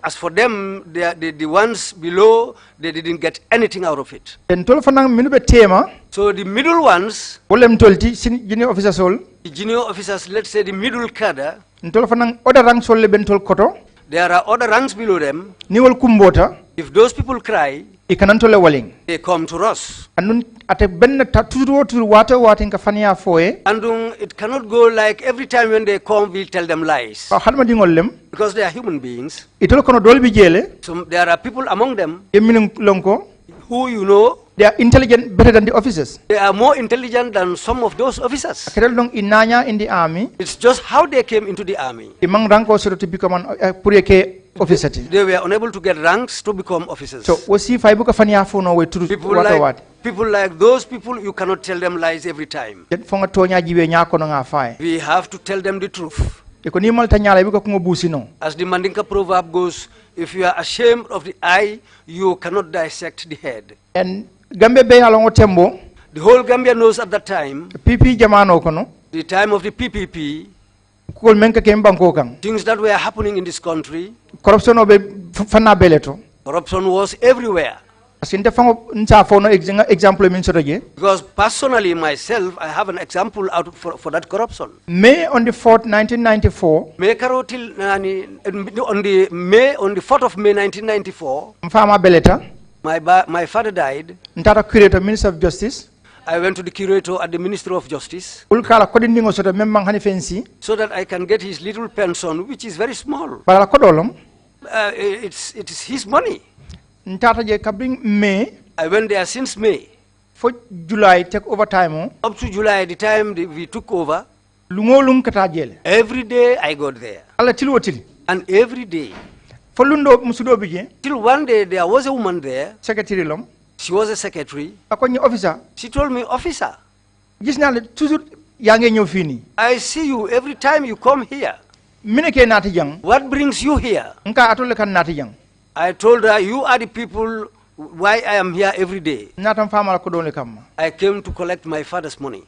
as for them, the ones below, they didn't get anything out of it. en tol fanang minu be tema So the middle ones, wolem tolti sin jini officer sol the junior officers, let's say the middle cadre, ntol fanang oda rang solle ben tol koto there are other ranks below them. ni wol kumbota If those people cry, ikanantole waling they come to us. anun ate ben ta turu wata ka fania foye And it cannot go like every time when they come, we tell them lies. halma dingol lem Because they are human beings. itol kono dolbi jele So there are people among them yemmin lonko who you know They are intelligent better than the officers. They are more intelligent than some of those officers. Kedel long inanya in the army. It's just how they came into the army. Imang ranko sort to become an pureke officer. They were unable to get ranks to become officers. So we see five book of fanya for no way to People like those people, you cannot tell them lies every time. We have to tell them the truth. As the Mandinka proverb goes, if you are ashamed of the eye, you cannot dissect the head. And Gambia Bay along Otembo, the whole Gambia knows at that time, PP Jamano kono, the time of the PPP, things that were happening in this country, corruption was everywhere. Because personally, myself, I have an example out for that corruption. May on the 4th, 1994, on the 4th of May 1994, my father died. Curator, Minister of Justice. I went to the curator at the Ministry of Justice so that I can get his little pension, which is very small. It's his money. I went there since May. For July, take over time. Up to July, the time we took over. Every day I got there. And every day. Till one day there was a woman there. She was a secretary. She told me, officer, I see you every time you come here. What brings you here? I told her, you are the people why I am here every day. I came to collect my father's money.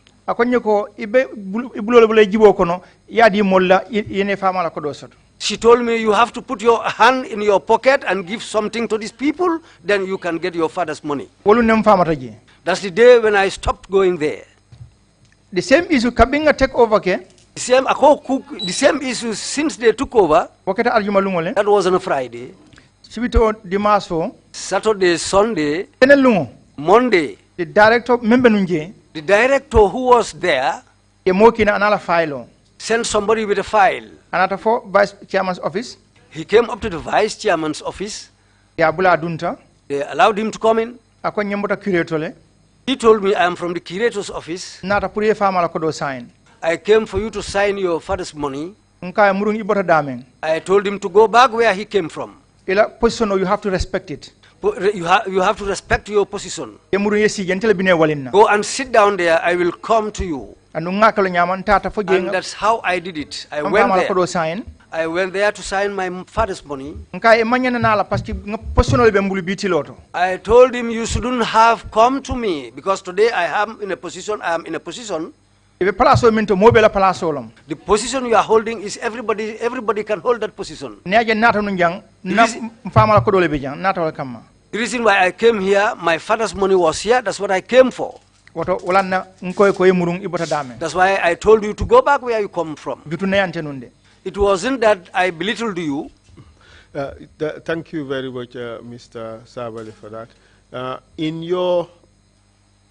She told me, you have to put your hand in your pocket and give something to these people, then you can get your father's money. That's the day when I stopped going there. The same issue take over. The same issue since they took over. That was on a Friday. Saturday, Sunday, Monday. The director who was there sent somebody with a file. For vice chairman's office. He came up to the vice chairman's office. They allowed him to come in. He told me, I am from the curator's office. I came for you to sign your father's money. I told him to go back where he came from. You have to respect it. You have to respect your position. Go and sit down there. I will come to you. And that's how I did it. I went there to sign my father's money. I told him, you shouldn't have come to me because today I am in a position. The position you are holding is everybody can hold that position. The reason why I came here, my father's money was here, that's what I came for. That's why I told you to go back where you come from. It wasn't that I belittled you. Thank you very much, Mr. Sabali, for that. In your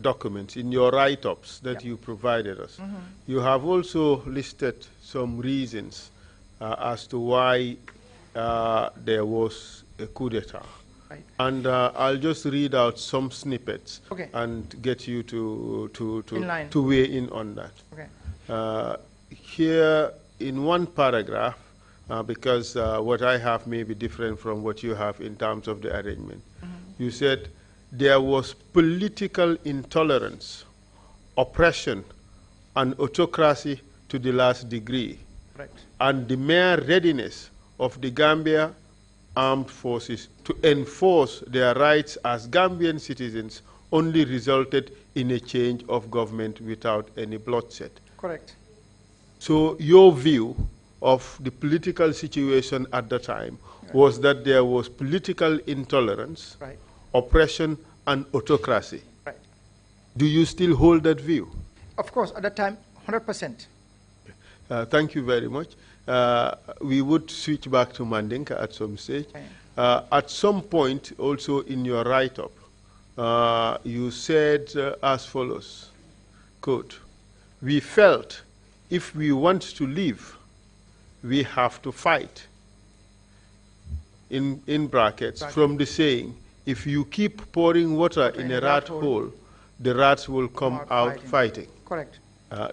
documents, in your write-ups that you provided us, you have also listed some reasons as to why there was a coup d'etat. Right. And I'll just read out some snippets and get you to weigh in on that. Here in one paragraph, because what I have may be different from what you have in terms of the arrangement, you said there was political intolerance, oppression, and autocracy to the last degree. Right. And the mere readiness of the Gambia armed forces to enforce their rights as Gambian citizens only resulted in a change of government without any bloodshed. Correct. So your view of the political situation at the time was that there was political intolerance, oppression, and autocracy. Right. Do you still hold that view? Of course, at that time, 100%. Thank you very much. We would switch back to Mandinka at some stage. At some point, also in your write-up, you said as follows, quote, "We felt if we want to live, we have to fight," in brackets, from the saying, if you keep pouring water in a rat hole, the rats will come out fighting. Correct.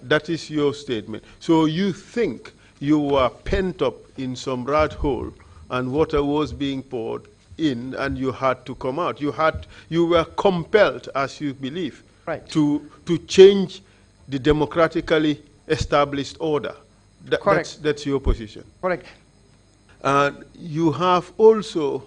That is your statement. So you think you were pent up in some rat hole and water was being poured in and you had to come out. You were compelled, as you believe, right, to change the democratically established order. Correct. That's your position. Correct. You have also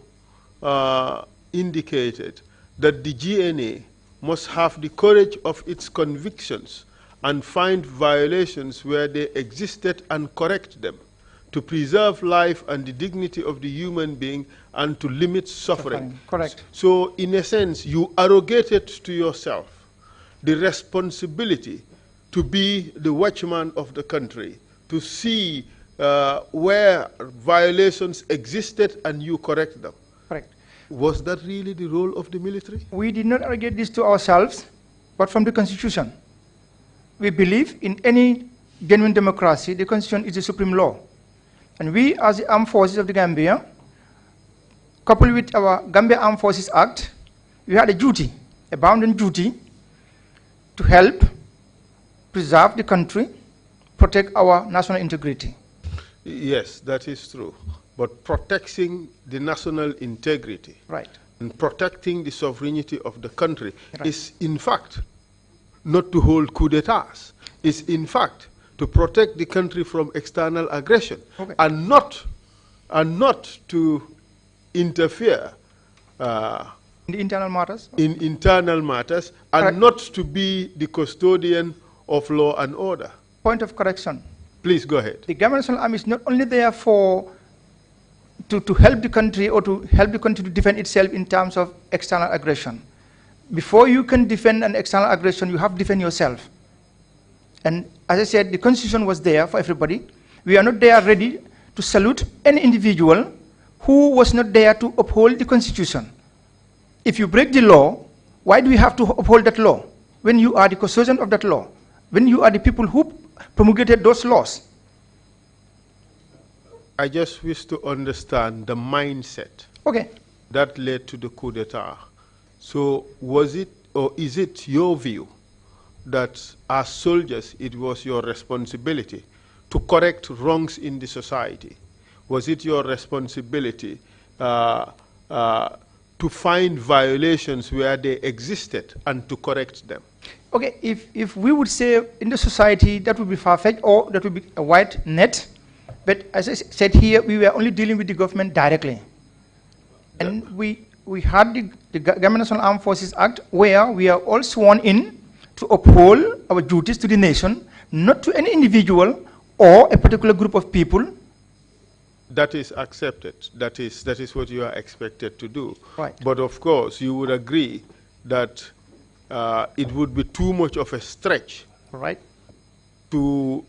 indicated that the GNA must have the courage of its convictions and find violations where they existed and correct them, to preserve life and the dignity of the human being and to limit suffering. Correct. So in a sense, you arrogated to yourself the responsibility to be the watchman of the country, to see where violations existed and you correct them. Correct. Was that really the role of the military? We did not arrogate this to ourselves, but from the Constitution. We believe in any genuine democracy, the Constitution is the supreme law. And we, as the Armed Forces of the Gambia, coupled with our Gambia Armed Forces Act, we had a duty, a bounden duty, to help preserve the country, protect our national integrity. Yes, that is true. But protecting the national integrity, right, and protecting the sovereignty of the country, right, is in fact not to hold coup d'etats, is in fact to protect the country from external aggression, okay, and not to interfere in the internal matters? In internal matters, and correct, not to be the custodian of law and order. Point of correction. Please go ahead. The Gambian National Army is not only there to help the country or to help the country to defend itself in terms of external aggression. Before you can defend an external aggression, you have to defend yourself. And as I said, the Constitution was there for everybody. We are not there ready to salute any individual who was not there to uphold the Constitution. If you break the law, why do we have to uphold that law? When you are the custodian of that law, when you are the people who promulgated those laws. I just wish to understand the mindset, okay, that led to the coup d'etat. So was it, or is it your view that as soldiers it was your responsibility to correct wrongs in the society? Was it your responsibility to find violations where they existed and to correct them? Okay, if we would say in the society, that would be far-fetched, or that would be a wide net. But as I said here, we were only dealing with the government directly. And we had the Gambian National Armed Forces Act, where we are all sworn in to uphold our duties to the nation, not to any individual or a particular group of people. That is accepted. That is what you are expected to do. Right. But of course, you would agree that it would be too much of a stretch, right, to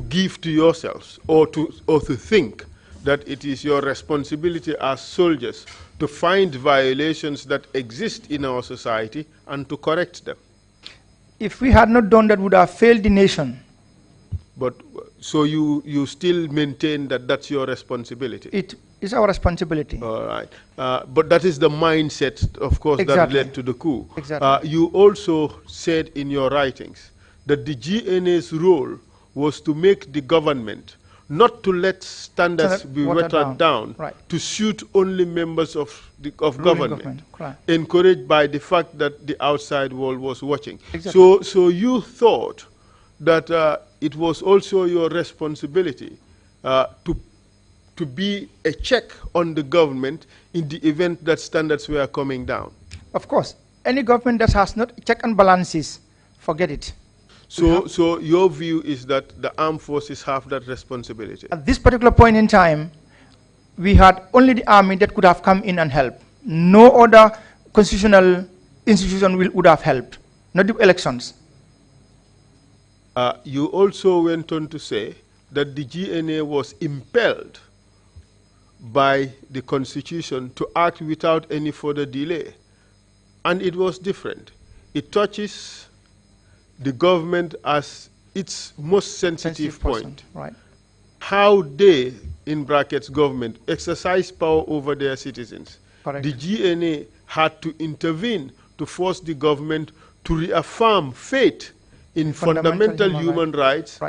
give to yourselves or to think that it is your responsibility as soldiers to find violations that exist in our society and to correct them. If we had not done that, we would have failed the nation. But so you still maintain that that's your responsibility? It is our responsibility. All right. But that is the mindset, of course, exactly, that led to the coup. Exactly. You also said in your writings that the GNA's role was to make the government not to let standards be watered down, right, to suit only members of government, right, encouraged by the fact that the outside world was watching. Exactly. So you thought that it was also your responsibility to be a check on the government in the event that standards were coming down. Of course. Any government that has not check and balances, forget it. So your view is that the armed forces have that responsibility? At this particular point in time, we had only the army that could have come in and helped. No other constitutional institution would have helped, not the elections. You also went on to say that the GNA was impelled by the Constitution to act without any further delay. And it was different. It touches the government as its most sensitive point. Right. How they, in brackets government, exercise power over their citizens Correct. The GNA had to intervene to force the government to reaffirm faith in fundamental human rights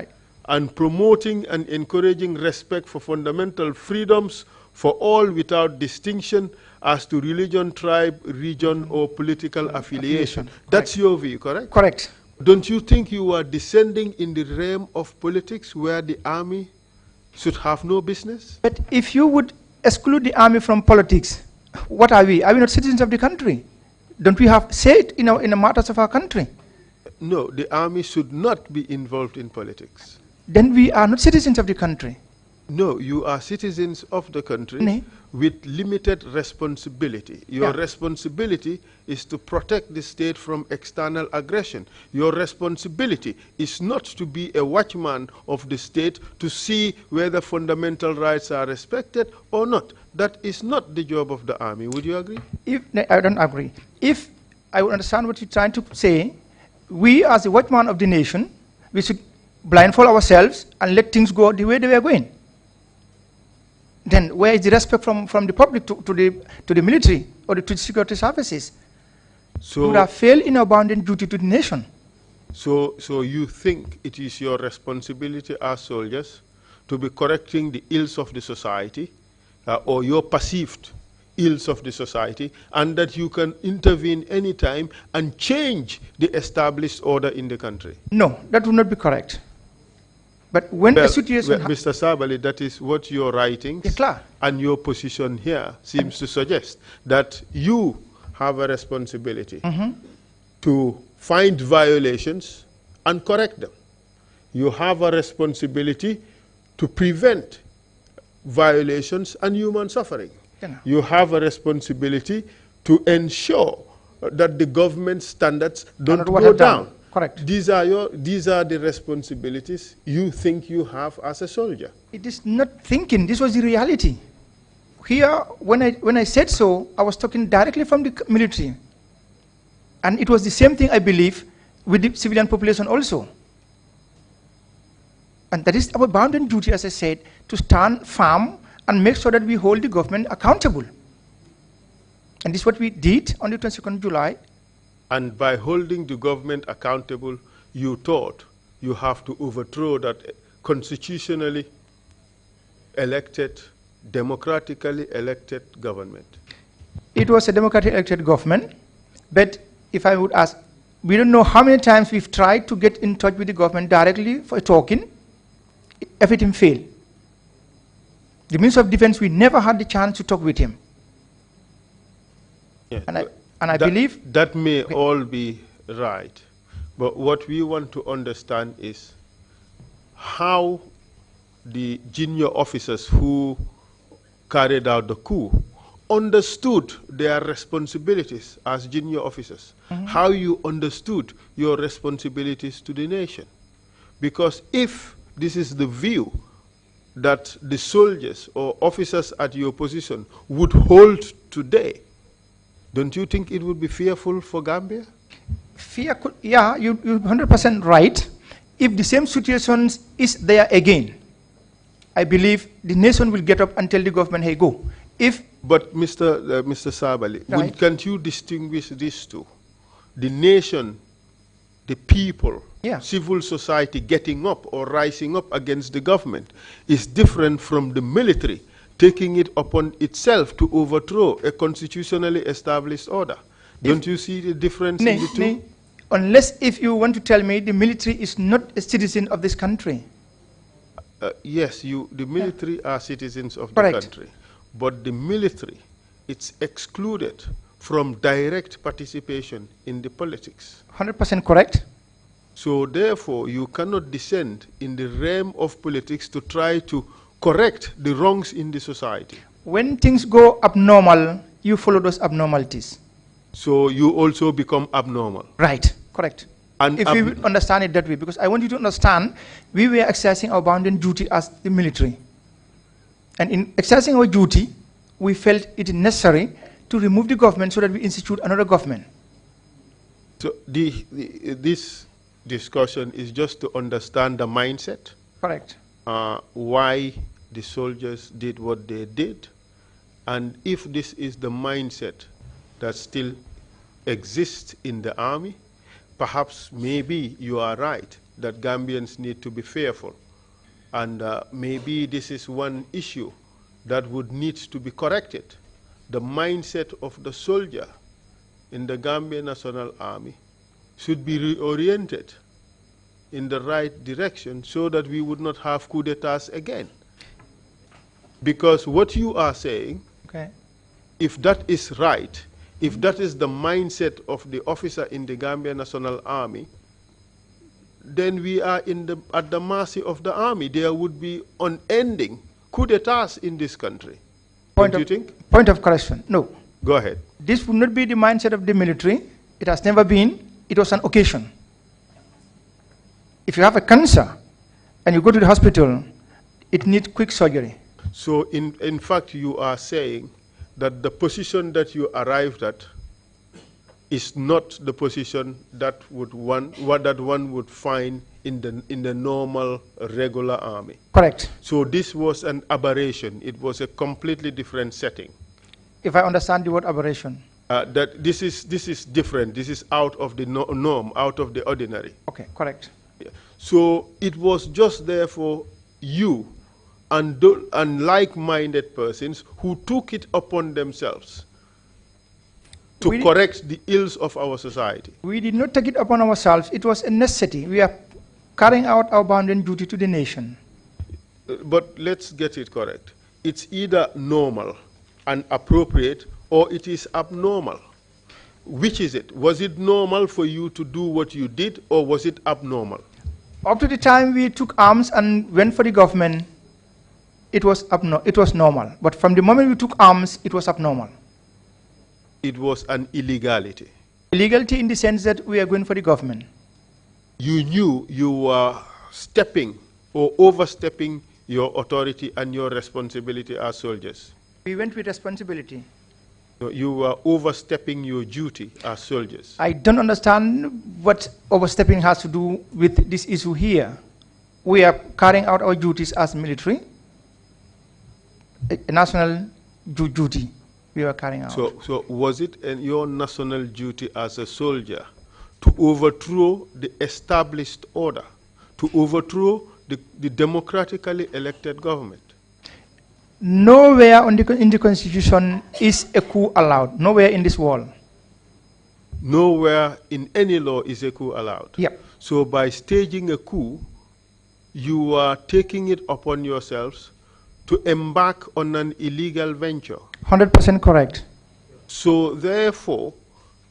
and promoting and encouraging respect for fundamental freedoms for all without distinction as to religion, tribe, region, or political affiliation. That's your view, correct? Correct. Don't you think you are descending in the realm of politics where the army should have no business? But if you would exclude the army from politics, what are we? Are we not citizens of the country? Don't we have say in the matters of our country? No, the army should not be involved in politics. Then we are not citizens of the country. No, you are citizens of the country with limited responsibility. Your responsibility is to protect the state from external aggression. Your responsibility is not to be a watchman of the state to see whether fundamental rights are respected or not. That is not the job of the army. Would you agree? I don't agree. If I would understand what you're trying to say, we as the watchman of the nation, we should blindfold ourselves and let things go the way they are going. Then where is the respect from the public to the military or to the security services? So we would have failed in our bounden duty to the nation. So you think it is your responsibility as soldiers to be correcting the ills of the society or your perceived ills of the society, and that you can intervene anytime and change the established order in the country? No, that would not be correct. But when a situation... Mr. Sabali, that is what your writings and your position here seems to suggest, that you have a responsibility to find violations and correct them. You have a responsibility to prevent violations and human suffering. You have a responsibility to ensure that the government standards don't go down. Correct. These are the responsibilities you think you have as a soldier. It is not thinking. This was the reality. Here, when I said so, I was talking directly from the military. And it was the same thing, I believe, with the civilian population also. And that is our bounden duty, as I said, to stand firm and make sure that we hold the government accountable. And this is what we did on the 22nd July. And by holding the government accountable, you thought you have to overthrow that constitutionally elected, democratically elected government. It was a democratically elected government, but if I would ask, we don't know how many times we've tried to get in touch with the government directly for talking. Everything failed. The Minister of Defense, we never had the chance to talk with him. Yeah. And I believe... That may all be right, but what we want to understand is how the junior officers who carried out the coup understood their responsibilities as junior officers, how you understood your responsibilities to the nation. Because if this is the view that the soldiers or officers at your position would hold today, don't you think it would be fearful for Gambia? Fear could, yeah, you're 100% right. If the same situation is there again, I believe the nation will get up and tell the government, hey, go. But Mr. Sabali, can't you distinguish these two? The nation, the people, civil society getting up or rising up against the government is different from the military taking it upon itself to overthrow a constitutionally established order. Don't you see the difference in the two? Unless if you want to tell me the military is not a citizen of this country. Yes, the military are citizens of the country. But the military, it's excluded from direct participation in the politics. 100% correct. So therefore, you cannot descend in the realm of politics to try to correct the wrongs in the society. When things go abnormal, you follow those abnormalities. So you also become abnormal. Right, correct. And if you understand it that way, because I want you to understand, we were exercising our bounden duty as the military. And in exercising our duty, we felt it necessary to remove the government so that we institute another government. So this discussion is just to understand the mindset. Correct. Why the soldiers did what they did, And if this is the mindset that still exists in the army, perhaps maybe you are right that Gambians need to be fearful. And maybe this is one issue that would need to be corrected. The mindset of the soldier in the Gambian National Army should be reoriented in the right direction so that we would not have coup d'etats again. Because what you are saying, if that is right, if that is the mindset of the officer in the Gambian National Army, then we are at the mercy of the army. There would be unending coup d'etats in this country. Don't you think? Point of correction. No. Go ahead. This would not be the mindset of the military. It has never been. It was an occasion. If you have a cancer and you go to the hospital, it needs quick surgery. So in fact, you are saying that the position that you arrived at is not the position that one would find in the normal regular army. Correct. So this was an aberration. It was a completely different setting. If I understand the word aberration. That this is different. This is out of the norm, out of the ordinary. Okay, correct. Yeah. So it was just therefore you and like-minded persons who took it upon themselves to correct the ills of our society. We did not take it upon ourselves. It was a necessity. We are carrying out our bounden duty to the nation. But let's get it correct. It's either normal and appropriate or it is abnormal. Which is it? Was it normal for you to do what you did or was it abnormal? Up to the time we took arms and went for the government, it was normal. But from the moment we took arms, it was abnormal. It was an illegality. Illegality in the sense that we are going for the government. You knew you were stepping or overstepping your authority and your responsibility as soldiers. We went with responsibility. No, you were overstepping your duty as soldiers. I don't understand what overstepping has to do with this issue here. We are carrying out our duties as military, a national duty we were carrying out. So was it your national duty as a soldier to overthrow the established order, to overthrow the democratically elected government? Nowhere in the Constitution is a coup allowed. Nowhere in this world. Nowhere in any law is a coup allowed. Yep. So by staging a coup, you are taking it upon yourselves to embark on an illegal venture. 100% correct. So therefore,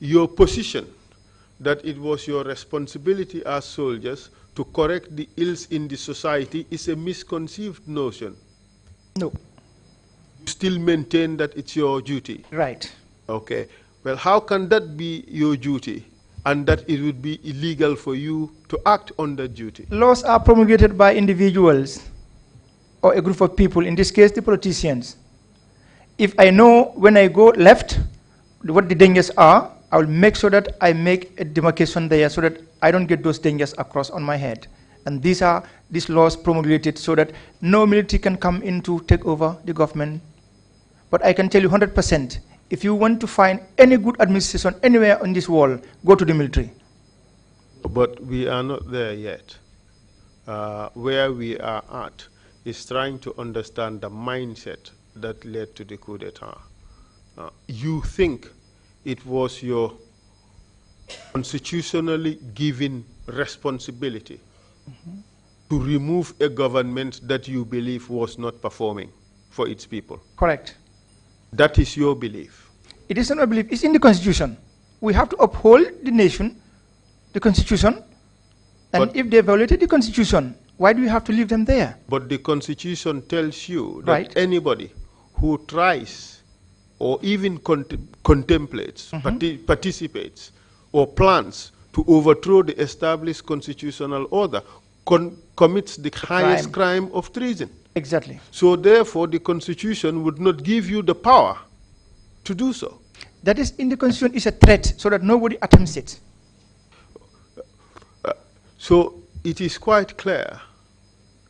your position that it was your responsibility as soldiers to correct the ills in the society is a misconceived notion. No. You still maintain that it's your duty. Right. Okay. Well, how can that be your duty and that it would be illegal for you to act on that duty? Laws are promulgated by individuals or a group of people, in this case the politicians. If I know when I go left what the dangers are, I will make sure that I make a demarcation there so that I don't get those dangers across on my head. And these laws promulgated so that no military can come in to take over the government. But I can tell you 100%, if you want to find any good administration anywhere in this world, go to the military. But we are not there yet. Where we are at is trying to understand the mindset that led to the coup d'etat. You think it was your constitutionally given responsibility to remove a government that you believe was not performing for its people. Correct. That is your belief. It is not my belief. It's in the Constitution. We have to uphold the nation, the Constitution, and if they violated the Constitution, why do we have to leave them there? But the Constitution tells you that anybody who tries or even contemplates, participates, or plans to overthrow the established constitutional order commits the highest crime of treason. Exactly. So therefore, the Constitution would not give you the power to do so. That is in the Constitution is a threat so that nobody attempts it. So it is quite clear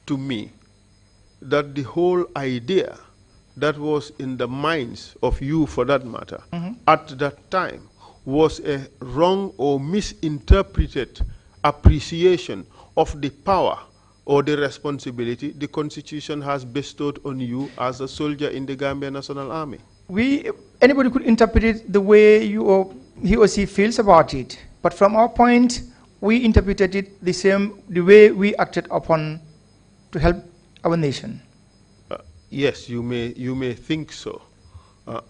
to me that the whole idea that was in the minds of you, for that matter, at that time, was a wrong or misinterpreted appreciation of the power or the responsibility the Constitution has bestowed on you as a soldier in the Gambia National Army? Anybody could interpret it the way he or she feels about it. But from our point, we interpreted it the way we acted upon to help our nation. Yes, you may think so.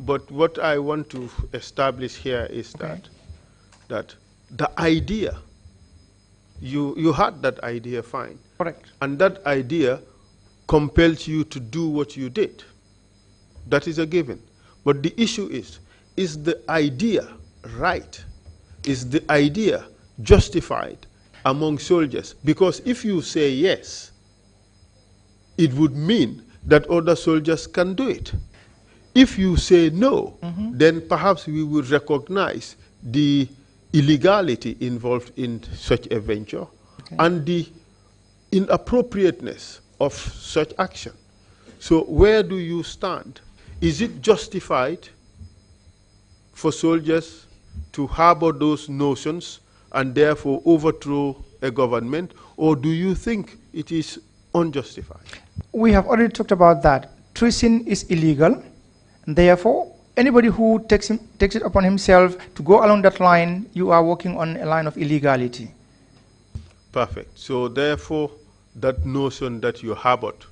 But what I want to establish here is that the idea, you had that idea, fine. Correct. And that idea compels you to do what you did. That is a given. But the issue is the idea right? Is the idea justified among soldiers? Because if you say yes, it would mean that other soldiers can do it. If you say no, then perhaps we will recognize the illegality involved in such a venture and the inappropriateness of such action. So where do you stand? Is it justified for soldiers to harbor those notions and therefore overthrow a government, or do you think it is unjustified? We have already talked about that. Treason is illegal. Therefore, anybody who takes it upon himself to go along that line, you are walking on a line of illegality. Perfect. So therefore, that notion that you harbored,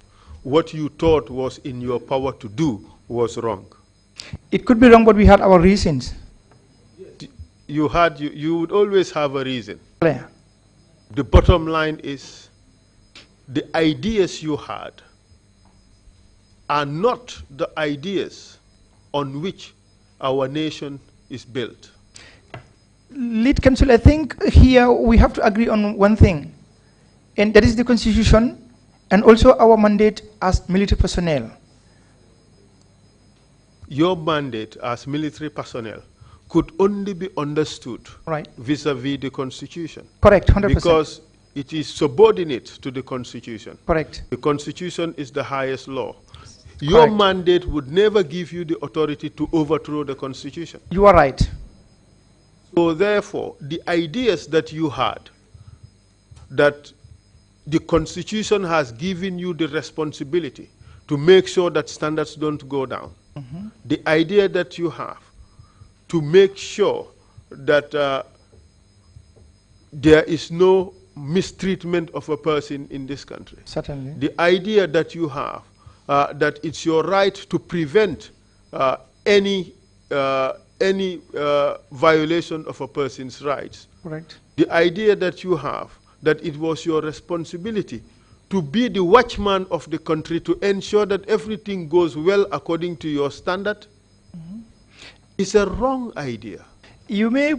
what you thought was in your power to do, was wrong. It could be wrong, but we had our reasons. You would always have a reason. Clear. The bottom line is the ideas you had are not the ideas on which our nation is built. Lead Counsel, I think here we have to agree on one thing, and that is the Constitution and also our mandate as military personnel. Your mandate as military personnel could only be understood vis-a-vis the Constitution. Correct, 100%. Because it is subordinate to the Constitution. Correct. The Constitution is the highest law. Your mandate would never give you the authority to overthrow the Constitution. You are right. So therefore, the ideas that you had, that the Constitution has given you the responsibility to make sure that standards don't go down, the idea that you have to make sure that there is no mistreatment of a person in this country. Certainly. The idea that you have that it's your right to prevent any violation of a person's rights. Correct. The idea that you have that it was your responsibility to be the watchman of the country to ensure that everything goes well according to your standard is a wrong idea. You may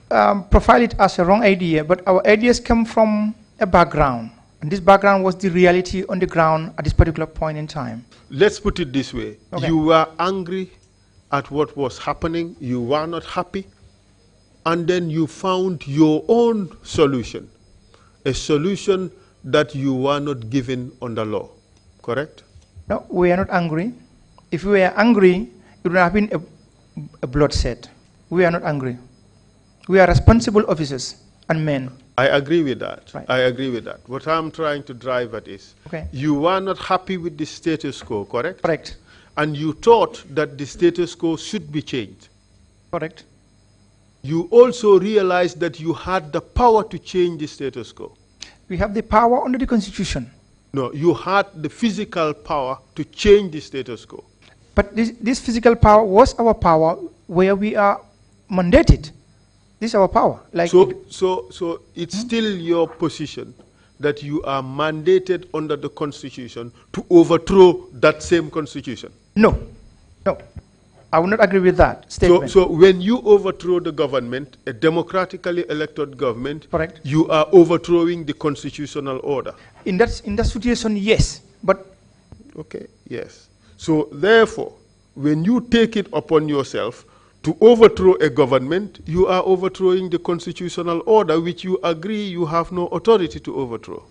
profile it as a wrong idea, but our ideas come from a background. And this background was the reality on the ground at this particular point in time. Let's put it this way. Okay. You were angry at what was happening. You were not happy. And then you found your own solution, a solution that you were not given under law. Correct? No, we are not angry. If we were angry, it would have been a bloodshed. We are not angry. We are responsible officers and men. I agree with that. Right. I agree with that. What I'm trying to drive at is, you were not happy with the status quo, correct? Correct. And you thought that the status quo should be changed. Correct. You also realized that you had the power to change the status quo. We have the power under the Constitution. No, you had the physical power to change the status quo. But this physical power was our power where we are mandated. This is our power. So it's still your position that you are mandated under the Constitution to overthrow that same Constitution? No. No. I would not agree with that statement. So when you overthrow the government, a democratically elected government, correct, you are overthrowing the constitutional order. In that situation, yes. But okay, yes. So therefore, when you take it upon yourself to overthrow a government, you are overthrowing the constitutional order, which you agree you have no authority to overthrow.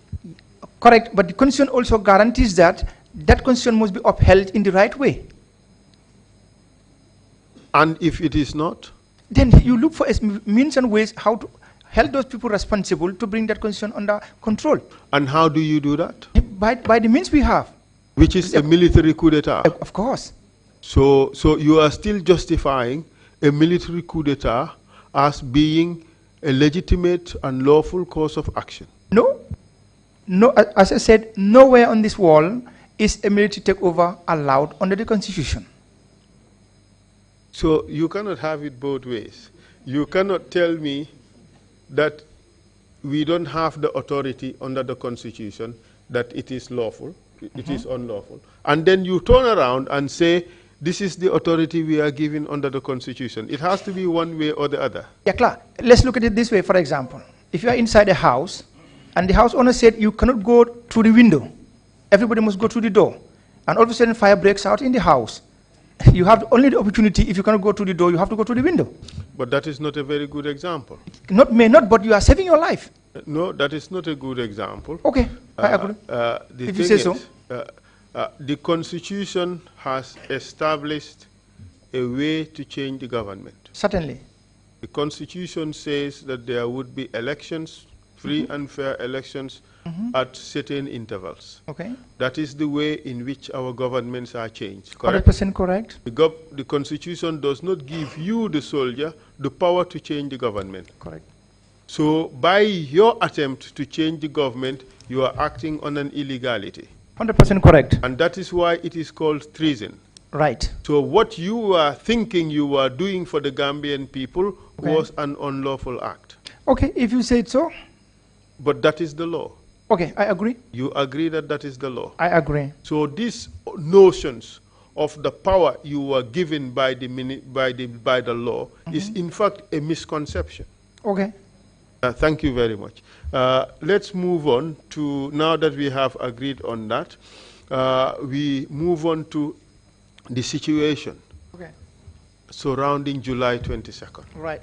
Correct, but the Constitution also guarantees that that Constitution must be upheld in the right way. And if it is not? Then you look for means and ways how to help those people responsible to bring that constitution under control. And how do you do that? By the means we have. Which is a military coup d'etat. Of course. So you are still justifying a military coup d'etat as being a legitimate and lawful course of action? No. No, as I said, nowhere on this wall is a military takeover allowed under the Constitution. So you cannot have it both ways. You cannot tell me that we don't have the authority under the Constitution, that it is lawful, it is unlawful. And then you turn around and say, this is the authority we are given under the Constitution. It has to be one way or the other. Yeah, klar. Let's look at it this way, for example. If you are inside a house, and the house owner said you cannot go through the window, everybody must go through the door, and all of a sudden fire breaks out in the house, you have only the opportunity, if you cannot go through the door, you have to go through the window. But that is not a very good example. May not, but you are saving your life. No, that is not a good example. Okay, I agree. If you say so. The Constitution has established a way to change the government. Certainly. The Constitution says that there would be elections, free and fair elections, at certain intervals. Okay. That is the way in which our governments are changed. Correct? 100% correct. The Constitution does not give you, the soldier, the power to change the government. Correct. So by your attempt to change the government, you are acting on an illegality. 100% correct. And that is why it is called treason. Right. So what you were thinking you were doing for the Gambian people was an unlawful act. Okay, if you say it so. But that is the law. Okay, I agree. You agree that that is the law? I agree. So these notions of the power you were given by the law is in fact a misconception. Okay. Thank you very much. Let's move on to, now that we have agreed on that, we move on to the situation surrounding July 22nd. Right.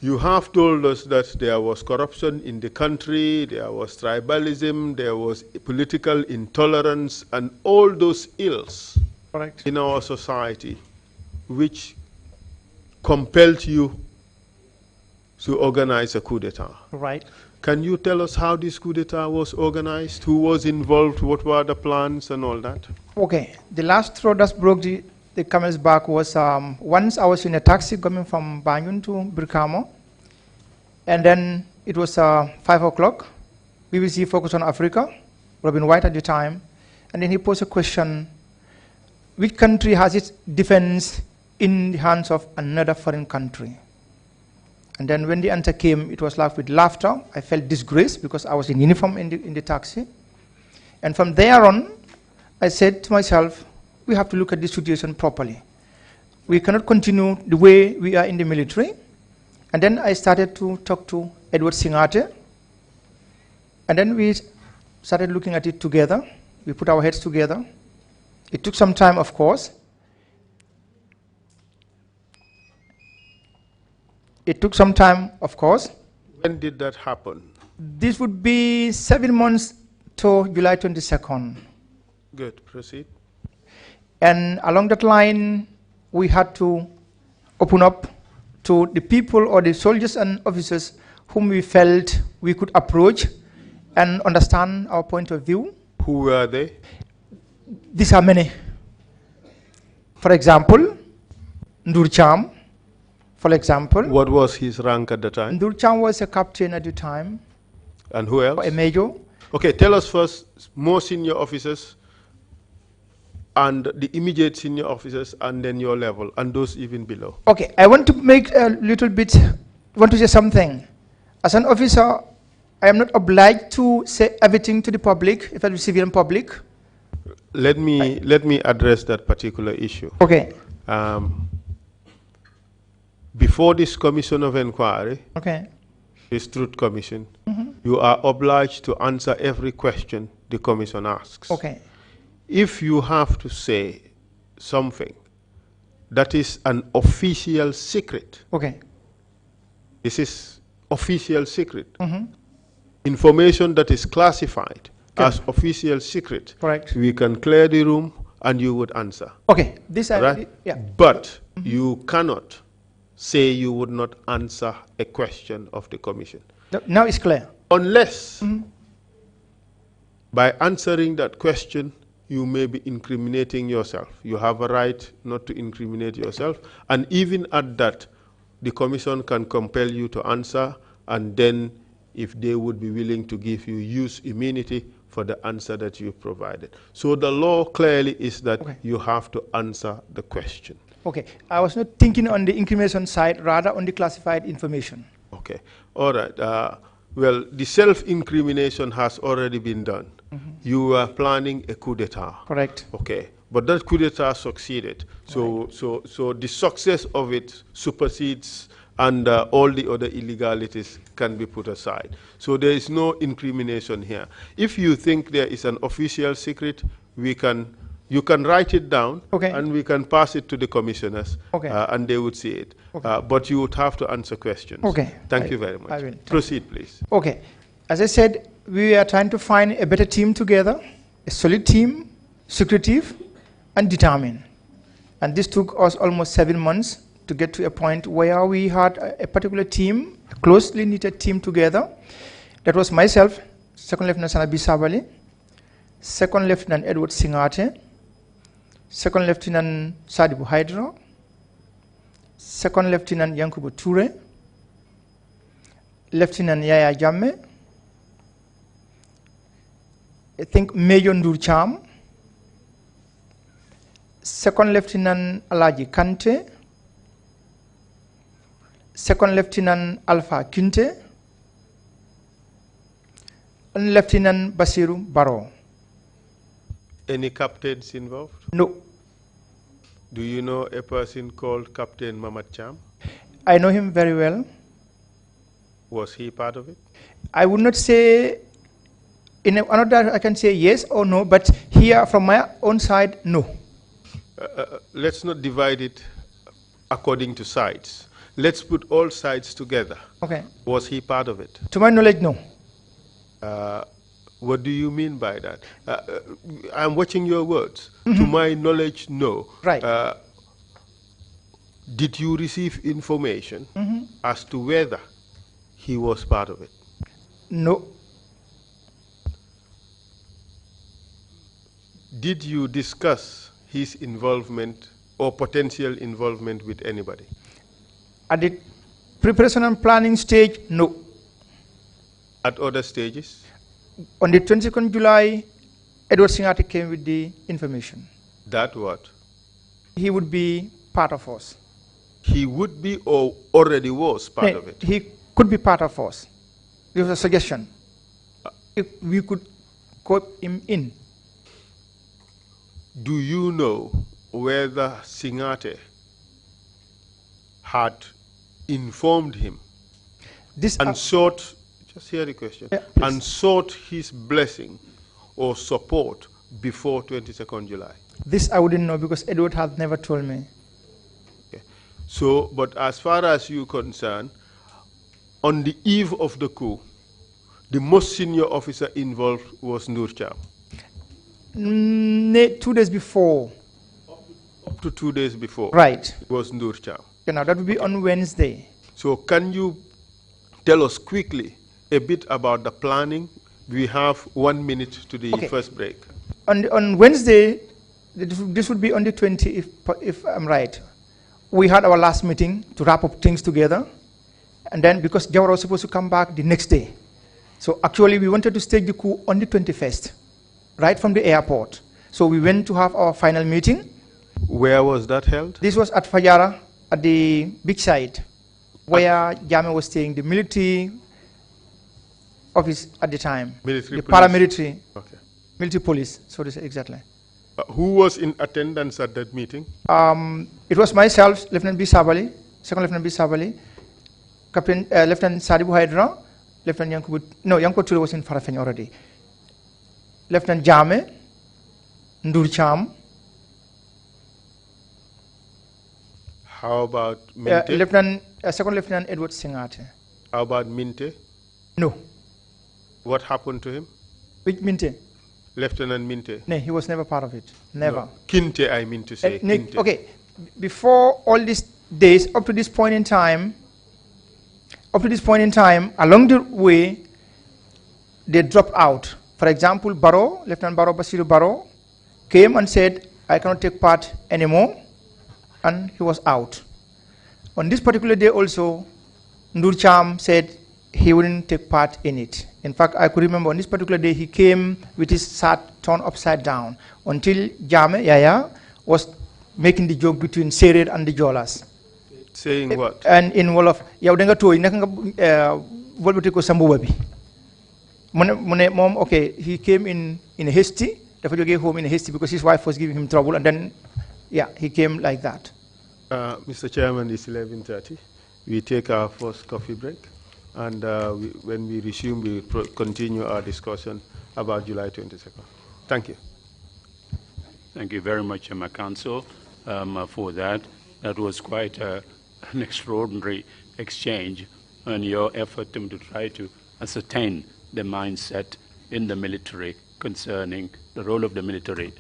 You have told us that there was corruption in the country, there was tribalism, there was political intolerance, and all those ills in our society which compelled you to organize a coup d'etat. Right. Can you tell us how this coup d'etat was organized? Who was involved? What were the plans and all that? Okay. The last straw that broke the camel's back was once I was in a taxi coming from Banjul to Brikama, and then it was 5 o'clock. BBC Focus on Africa, Robin White at the time, and then he posed a question: which country has its defense in the hands of another foreign country? And then when the answer came, it was like with laughter. I felt disgraced because I was in uniform in the taxi. And from there on, I said to myself, we have to look at this situation properly. We cannot continue the way we are in the military. And then I started to talk to Edward Singate. And then we started looking at it together. We put our heads together. It took some time, of course. It took some time, of course. When did that happen? This would be 7 months to July 22nd. Good, proceed. And along that line, we had to open up to the people or the soldiers and officers whom we felt we could approach and understand our point of view. Who were they? These are many. For example, Ndur Cham, for example. What was his rank at the time? Ndur Cham was a captain at the time. And who else? A major. Okay, tell us first more senior officers and the immediate senior officers, and then your level, and those even below. Okay, I want to make a little bit, want to say something. As an officer, I am not obliged to say everything to the public, if I the civilian public. Let me address that particular issue. Okay. Before this commission of inquiry, this Truth Commission, you are obliged to answer every question the commission asks. Okay. If you have to say something that is an official secret, this is official secret, information that is classified as official secret, correct, we can clear the room and you would answer. Okay, this Right? yeah. But you cannot say you would not answer a question of the commission. Now it's clear. Unless by answering that question, you may be incriminating yourself. You have a right not to incriminate yourself. And even at that, the commission can compel you to answer, and then if they would be willing to give you use immunity for the answer that you provided. So the law clearly is that you have to answer the question. Okay, I was not thinking on the incrimination side, rather on the classified information. Okay, all right. Well, the self-incrimination has already been done. You are planning a coup d'etat. Correct. Okay, but that coup d'etat succeeded. So the success of it supersedes, and all the other illegalities can be put aside. So there is no incrimination here. If you think there is an official secret, you can write it down, and we can pass it to the commissioners, and they would see it. But you would have to answer questions. Okay. Thank you very much. I will. Proceed, please. Okay. As I said, we are trying to find a better team together, a solid team, secretive, and determined. And this took us almost 7 months to get to a point where we had a particular team, a closely knitted team together. That was myself, Second Lieutenant Sanabi Sabali, Second Lieutenant Edward Singate, Second Lieutenant Sadibu Hydra, Second Lieutenant Yankubu Ture, Lieutenant Yaya Jamme, I think Major Ndur Cham, Second Lieutenant Alaji Kante, Second Lieutenant Alpha Kinte, and Lieutenant Basiru Baro. Any captains involved? No. Do you know a person called Captain Mamad Cham? I know him very well. Was he part of it? I would not say, in another I can say yes or no, but here from my own side, no. Let's not divide it according to sides. Let's put all sides together. Okay. Was he part of it? To my knowledge, no. What do you mean by that? I'm watching your words. To my knowledge, no. Right. Did you receive information as to whether he was part of it? No. Did you discuss his involvement or potential involvement with anybody? At the preparation and planning stage, no. At other stages? On the 22nd July, Edward Singati came with the information. That what? He would be part of us. He would be or already was part of it? He could be part of us. There was a suggestion. If we could cope him in. Do you know whether Singate had informed him and sought, just hear the question, and sought his blessing or support before 22nd July? This I wouldn't know because Edward had never told me. Okay. So, but as far as you're concerned, on the eve of the coup, the most senior officer involved was Nur Cham. 2 days before. Up to 2 days before. Right. It was Nur Cham. Now that would be on Wednesday. So can you tell us quickly a bit about the planning? We have 1 minute to the first break. On Wednesday, this would be on the 20th, if I'm right. We had our last meeting to wrap up things together. And then because Jawara was supposed to come back the next day. So actually we wanted to stage the coup on the 21st, right from the airport. So we went to have our final meeting. Where was that held? This was at Fajara, at the beach side, where Jame was staying, the military office at the time. Military the police. Paramilitary. Okay. Military police, so to say, exactly. Who was in attendance at that meeting? It was myself, Lieutenant B. Sabali, Second Lieutenant B. Sabali, Captain Lieutenant Sadibu Hydra, Lieutenant Yankubu, no, Yankubu Ture was in Farafeni already. Lieutenant Jame, Ndur Cham. How about Minte? Second Lieutenant Edward Singate. How about Minte? No. What happened to him? Which Minte? Lieutenant Minte? No, he was never part of it. Never. No. Kinte, I mean to say. Kinte. Okay, before all these days, up to this point in time, along the way, they dropped out. For example, Lieutenant Basiru Barrow, came and said, I cannot take part anymore, and he was out. On this particular day also, Ndur Cham said he wouldn't take part in it. In fact, I could remember on this particular day, he came with his shirt turned upside down until Jame Yaya was making the joke between Serer and the Jolas. Saying what? And in Wolof, Yaudenga Toy, Volbutico Sambuabi. Mom, okay, he came in a hasty, therefore he came home in a hasty because his wife was giving him trouble, and then, yeah, he came like that. Mr. Chairman, it's 11:30. We take our first coffee break, and when we resume, we will continue our discussion about July 22nd. Thank you. Thank you very much, my counsel, for that. That was quite an extraordinary exchange and your effort to try to ascertain the mindset in the military concerning the role of the military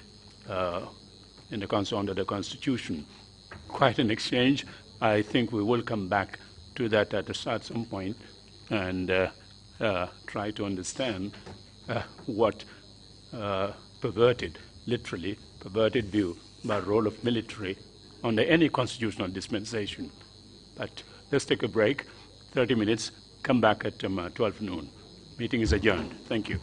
in the council under the Constitution. Quite an exchange. I think we will come back to that at some point and try to understand what literally perverted view by role of military under any constitutional dispensation. But let's take a break, 30 minutes, come back at 12 noon. Meeting is adjourned. Thank you.